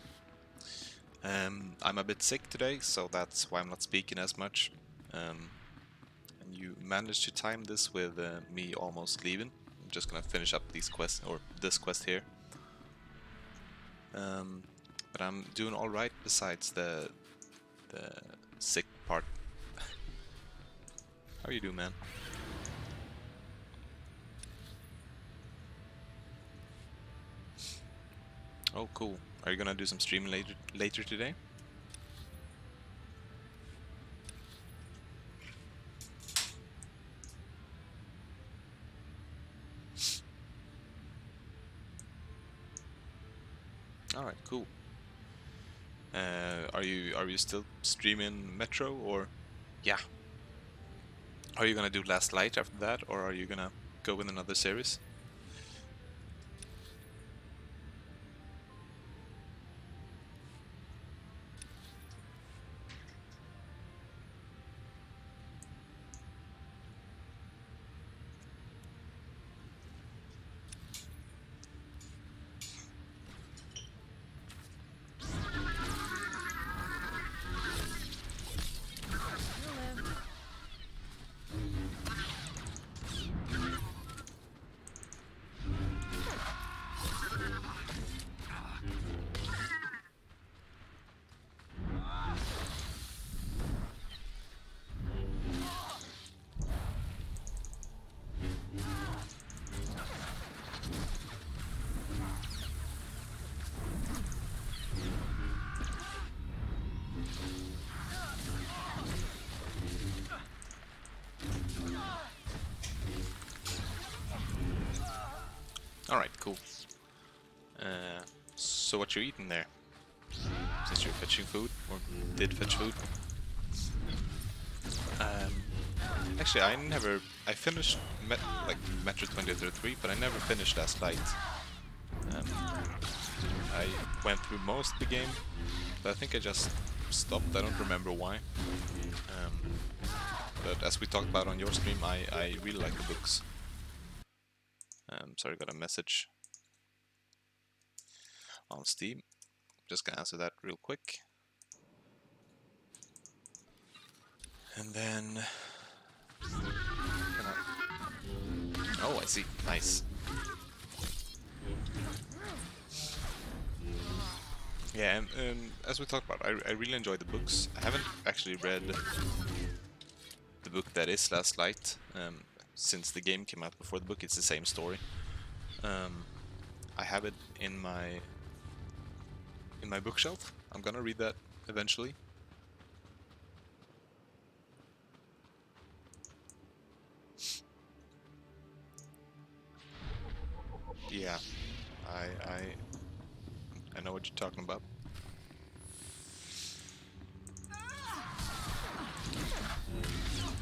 [SPEAKER 1] I'm a bit sick today, so that's why I'm not speaking as much. And you managed to time this with me almost leaving. I'm just gonna finish up these quests, or this quest here. But I'm doing all right besides the sick part. How are you doing, man? Oh, cool. Are you gonna do some streaming later today? All right, cool. Are you still streaming Metro, or yeah? Are you gonna do Last Light after that, or are you gonna go with another series? Alright, cool. So what you eating there? Since you're fetching food, or did fetch food? Actually, I finished Metro 2033, but I never finished Last Light. I went through most of the game, but I think I just stopped. I don't remember why. But as we talked about on your stream, I really like the books. Sorry, got a message on Steam. Just gonna answer that real quick. And then... Oh, I see. Nice. Yeah, and as we talked about, I really enjoy the books. I haven't actually read the book that is Last Light. Since the game came out before the book, it's the same story. I have it in my bookshelf. I'm gonna read that eventually. Yeah, I know what you're talking about.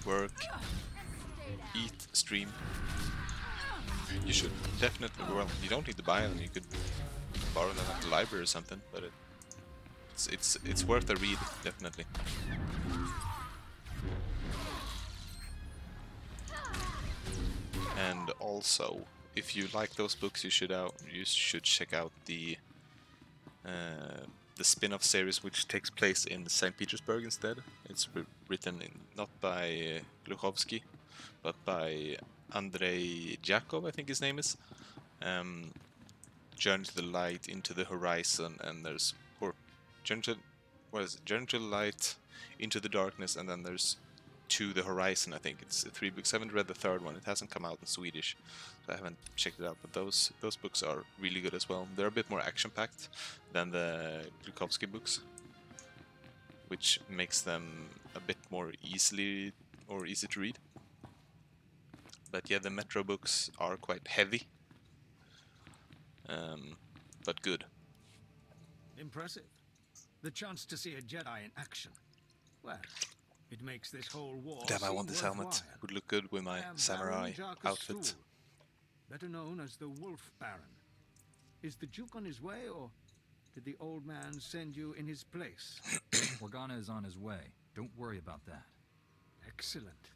[SPEAKER 1] Work, eat, stream. You should definitely, well, you don't need to buy them, you could borrow them at the library or something, but it's worth a read, definitely. And also, if you like those books, you should check out the spin-off series, which takes place in St. Petersburg instead. It's written not by Gluchovsky, but by Andrei Jakov, I think his name is. Journey to the Light, Into the Horizon, and there's Journey to the Light, Into the Darkness, and then there's To the Horizon. I think it's 3 books. I haven't read the third one. It hasn't come out in Swedish, so I haven't checked it out. But those books are really good as well. They're a bit more action-packed than the Gluchovsky books. which makes them a bit more easy to read. But yeah, the Metro books are quite heavy, but good.
[SPEAKER 5] Impressive. The chance to see a Jedi in action. Well, it makes this whole war
[SPEAKER 1] Damn, I
[SPEAKER 5] seem
[SPEAKER 1] want this helmet.
[SPEAKER 5] worthwhile.
[SPEAKER 1] Would look good with my
[SPEAKER 5] I am
[SPEAKER 1] samurai
[SPEAKER 5] Baron Jarkus
[SPEAKER 1] outfit.
[SPEAKER 5] Thule, better known as the Wolf Baron. Is the Duke on his way, or did the old man send you in his place?
[SPEAKER 13] Organa is on his way. Don't worry about that.
[SPEAKER 5] Excellent.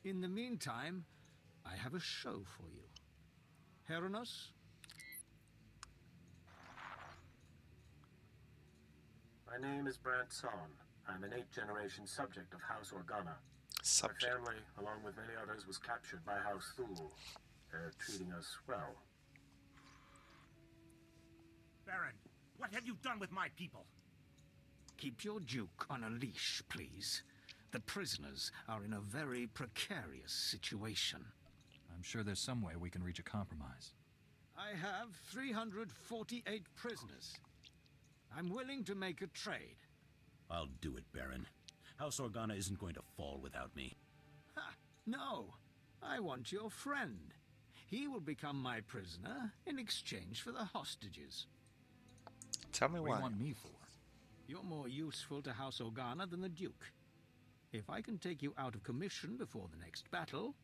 [SPEAKER 5] In the meantime, I have a show for you. Heranos?
[SPEAKER 4] My name is Brant Son. I'm an 8th-generation subject of House Organa.
[SPEAKER 1] Subject.
[SPEAKER 4] My family, along with many others, was captured by House Thule. They're treating us well.
[SPEAKER 5] Baron, what have you done with my people? Keep your Duke on a leash, please. The prisoners are in a very precarious situation.
[SPEAKER 13] I'm sure there's some way we can reach a compromise.
[SPEAKER 5] I have 348 prisoners. I'm willing to make a trade.
[SPEAKER 16] I'll do it, Baron. House Organa isn't going to fall without me.
[SPEAKER 5] Ha! No. I want your friend. He will become my prisoner in exchange for the hostages.
[SPEAKER 1] Tell me
[SPEAKER 13] what
[SPEAKER 1] why.
[SPEAKER 13] do you want me for?
[SPEAKER 5] You're more useful to House Organa than the Duke. If I can take you out of commission before the next battle,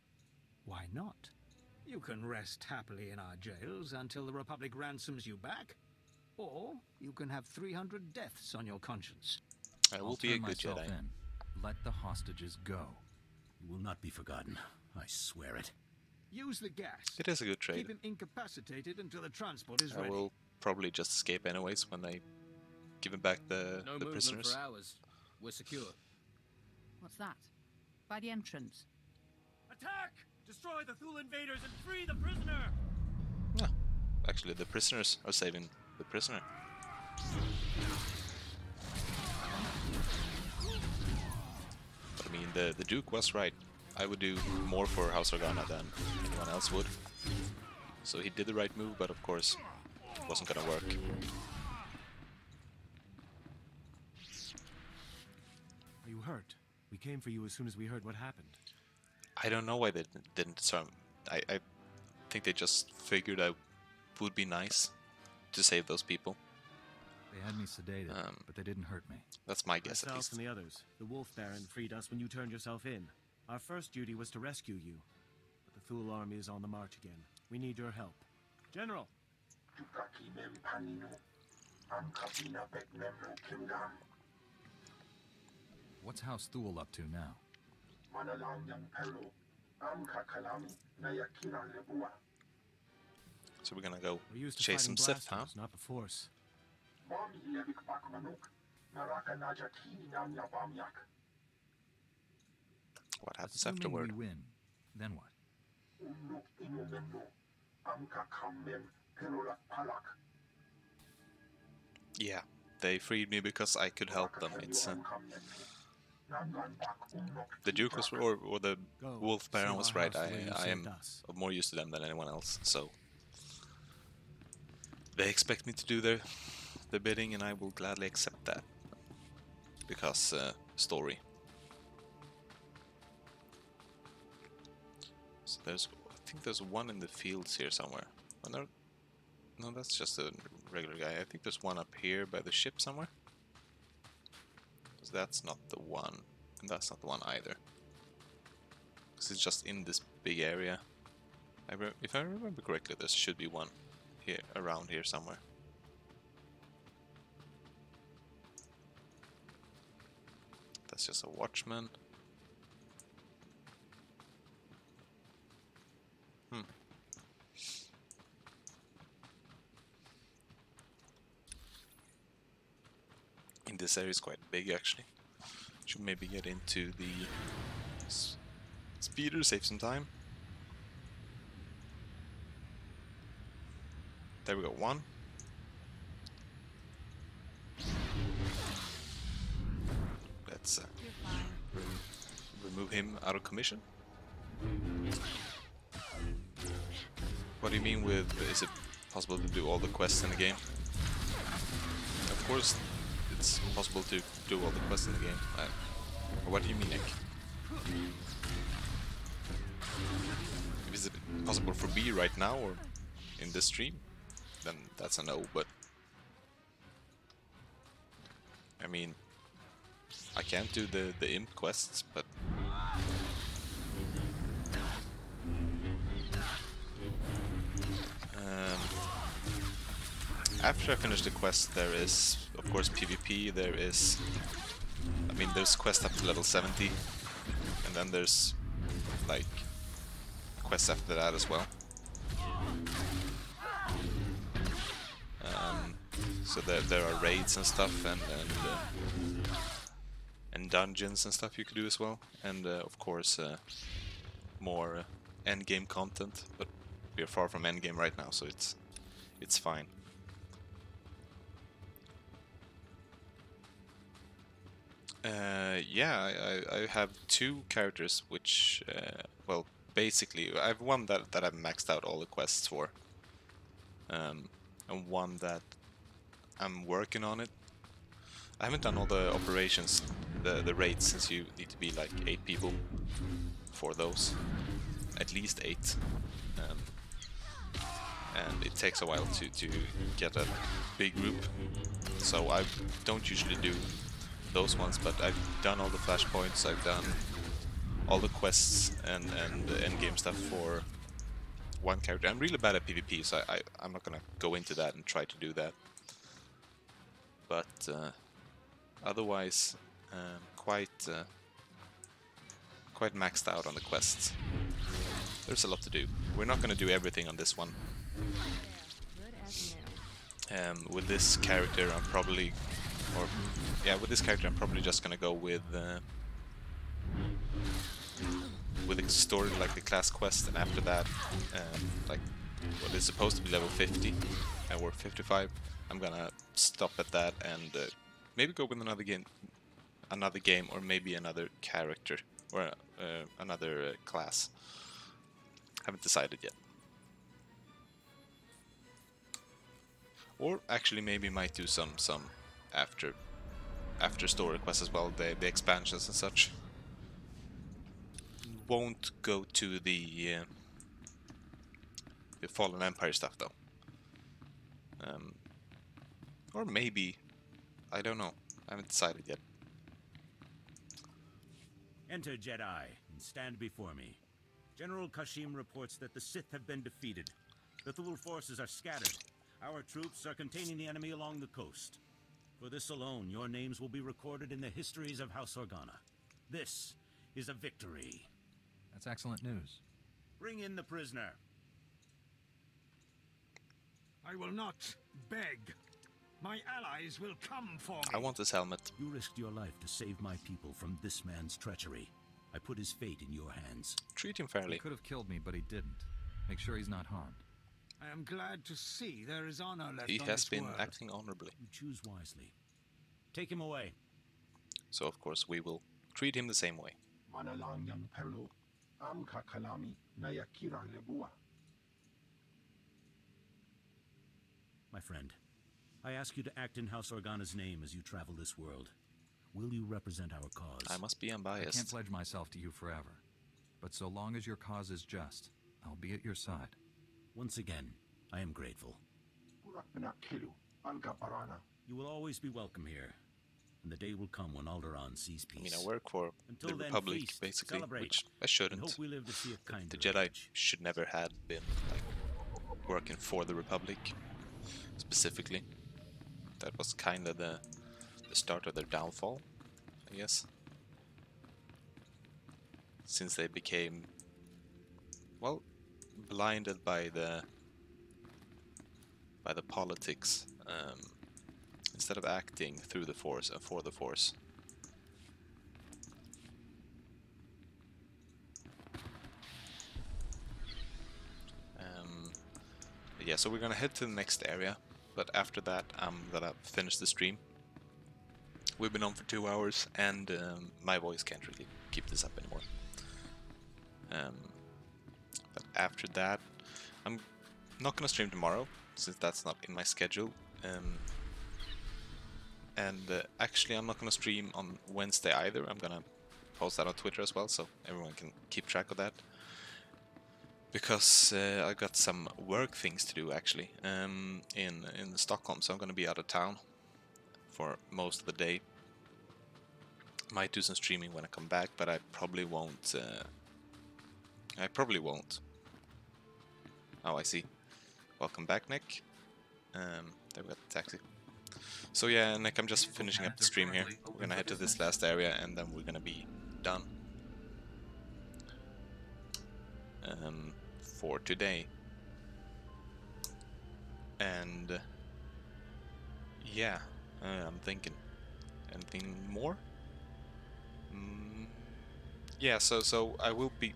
[SPEAKER 5] why not? You can rest happily in our jails until the Republic ransoms you back, or you can have 300 deaths on your conscience.
[SPEAKER 1] I will be a good Jedi.
[SPEAKER 13] In. Let the hostages go.
[SPEAKER 16] You will not be forgotten. I swear it.
[SPEAKER 5] Use the gas.
[SPEAKER 1] It is a good trade.
[SPEAKER 5] Keep him incapacitated until the transport is ready.
[SPEAKER 1] I will probably just escape anyways when they give him back the prisoners.
[SPEAKER 21] For hours. We're secure.
[SPEAKER 3] What's that? By the entrance.
[SPEAKER 5] Attack! Destroy the Thule invaders and free the prisoner!
[SPEAKER 1] No, actually the prisoners are saving the prisoner. But I mean, the Duke was right. I would do more for House Organa than anyone else would. So he did the right move, but of course, it wasn't gonna work.
[SPEAKER 22] Are you hurt? We came for you as soon as we heard what happened.
[SPEAKER 1] I don't know why they didn't. So I think they just figured it would be nice to save those people.
[SPEAKER 13] They had me sedated, but they didn't hurt me.
[SPEAKER 1] That's my guess, at
[SPEAKER 22] Myself
[SPEAKER 1] least.
[SPEAKER 22] and the others. The Wolf Baron freed us when you turned yourself in. Our first duty was to rescue you. But the Thule army is on the march again. We need your help. General!
[SPEAKER 13] What's House Thule up to now?
[SPEAKER 1] So we're gonna go
[SPEAKER 22] We're used to
[SPEAKER 1] chase some
[SPEAKER 22] fighting
[SPEAKER 1] Sith, huh?
[SPEAKER 22] blasters, not the Force.
[SPEAKER 1] What happens
[SPEAKER 13] Assuming
[SPEAKER 1] afterward?
[SPEAKER 13] we win, then what?
[SPEAKER 1] Yeah, they freed me because I could help them. It's the Duke was, or the Wolf Baron was right. I am more used to them than anyone else. So they expect me to do their bidding, and I will gladly accept that because story. So I think there's one in the fields here somewhere. Oh, no, that's just a regular guy. I think there's one up here by the ship somewhere. Because that's not the one, and that's not the one either. Because it's just in this big area. If I remember correctly, there should be one here, around here somewhere. That's just a watchman. This area is quite big, actually. Should maybe get into the speeder, save some time. There we go, one. Let's remove him out of commission. What do you mean with, is it possible to do all the quests in the game? Of course, it's possible to do all the quests in the game. Or what do you mean, Nick? If it's possible for me right now or in this stream, then that's a no, but I mean, I can't do the imp quests, but after I finish the quest, there is, of course, PvP, there is, I mean, there's quest up to level 70, and then there's, like, quests after that as well. So there are raids and stuff, and dungeons and stuff you could do as well, and of course more endgame content, but we are far from endgame right now, so it's fine. Yeah, I have two characters which, well, basically, I have one that I've maxed out all the quests for, and one that I'm working on it. I haven't done all the operations, the raids, since you need to be like 8 people for those, at least 8, and it takes a while to get a big group, so I don't usually do those ones, but I've done all the flashpoints, I've done all the quests and the endgame stuff for one character. I'm really bad at PvP, so I'm not gonna go into that and try to do that. But otherwise, quite maxed out on the quests. There's a lot to do. We're not gonna do everything on this one. With this character, I'm probably, with this character, I'm probably just gonna go with the story, like the class quest, and after that, like what is supposed to be level 50, and we're 55. I'm gonna stop at that and maybe go with another game, or maybe another character or another class. Haven't decided yet. Or actually, maybe might do some after story quests as well, the expansions and such. Won't go to the Fallen Empire stuff though. Or maybe, I don't know. I haven't decided yet.
[SPEAKER 16] Enter, Jedi, and stand before me. General Kashim reports that the Sith have been defeated. The Thule forces are scattered. Our troops are containing the enemy along the coast. For this alone, your names will be recorded in the histories of House Organa. This is a victory.
[SPEAKER 13] That's excellent news.
[SPEAKER 16] Bring in the prisoner.
[SPEAKER 5] I will not beg. My allies will come for me.
[SPEAKER 1] I want this helmet.
[SPEAKER 16] You risked your life to save my people from this man's treachery. I put his fate in your hands.
[SPEAKER 1] Treat him fairly.
[SPEAKER 13] He could have killed me, but he didn't. Make sure he's not harmed.
[SPEAKER 5] I am glad to see there is honor left
[SPEAKER 1] He
[SPEAKER 5] on
[SPEAKER 1] has
[SPEAKER 5] this
[SPEAKER 1] been
[SPEAKER 5] world.
[SPEAKER 1] acting honorably.
[SPEAKER 16] You choose wisely. Take him away.
[SPEAKER 1] So of course we will treat him the same way.
[SPEAKER 16] My friend, I ask you to act in House Organa's name as you travel this world. Will you represent our cause?
[SPEAKER 1] I must be unbiased.
[SPEAKER 13] I can't pledge myself to you forever, but so long as your cause is just, I'll be at your side.
[SPEAKER 16] Once again, I am grateful. You will always be welcome here, and the day will come when Alderaan sees peace.
[SPEAKER 1] I mean, I work for
[SPEAKER 16] Until
[SPEAKER 1] the
[SPEAKER 16] then,
[SPEAKER 1] Republic,
[SPEAKER 16] feast,
[SPEAKER 1] basically,
[SPEAKER 16] celebrate,
[SPEAKER 1] which I shouldn't.
[SPEAKER 16] and hope we live to see a kinder
[SPEAKER 1] The Jedi
[SPEAKER 16] age.
[SPEAKER 1] should never have been like working for the Republic, specifically. That was kind of the start of their downfall, I guess. Since they became, well, blinded by the politics, instead of acting through the Force and for the Force. Yeah, so we're gonna head to the next area, but after that I'm gonna finish the stream. We've been on for 2 hours, and my voice can't really keep this up anymore. But after that, I'm not gonna stream tomorrow, since that's not in my schedule. And actually, I'm not gonna stream on Wednesday either. I'm gonna post that on Twitter as well, so everyone can keep track of that. Because I got some work things to do actually in Stockholm, so I'm gonna be out of town for most of the day. Might do some streaming when I come back, but I probably won't. Oh, I see. Welcome back, Nick. There we got the taxi. So yeah, Nick, I'm just finishing up the stream here. We're gonna head to this last area, and then we're gonna be done for today. And yeah, I'm thinking, anything more? Yeah, so I will be.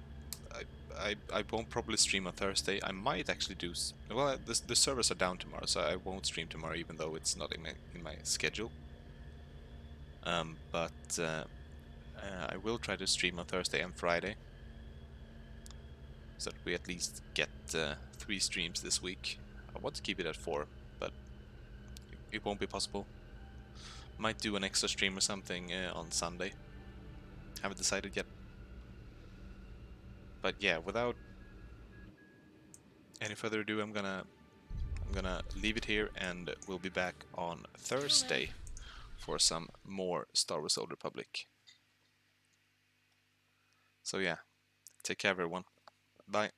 [SPEAKER 1] I won't probably stream on Thursday. I might actually do. Well, the servers are down tomorrow, so I won't stream tomorrow, even though it's not in my schedule. But I will try to stream on Thursday and Friday, so that we at least get 3 streams this week. I want to keep it at 4, but it won't be possible. Might do an extra stream or something on Sunday. Haven't decided yet. But yeah, without any further ado, I'm gonna leave it here, and we'll be back on Thursday for some more Star Wars Old Republic. So yeah, take care everyone. Bye.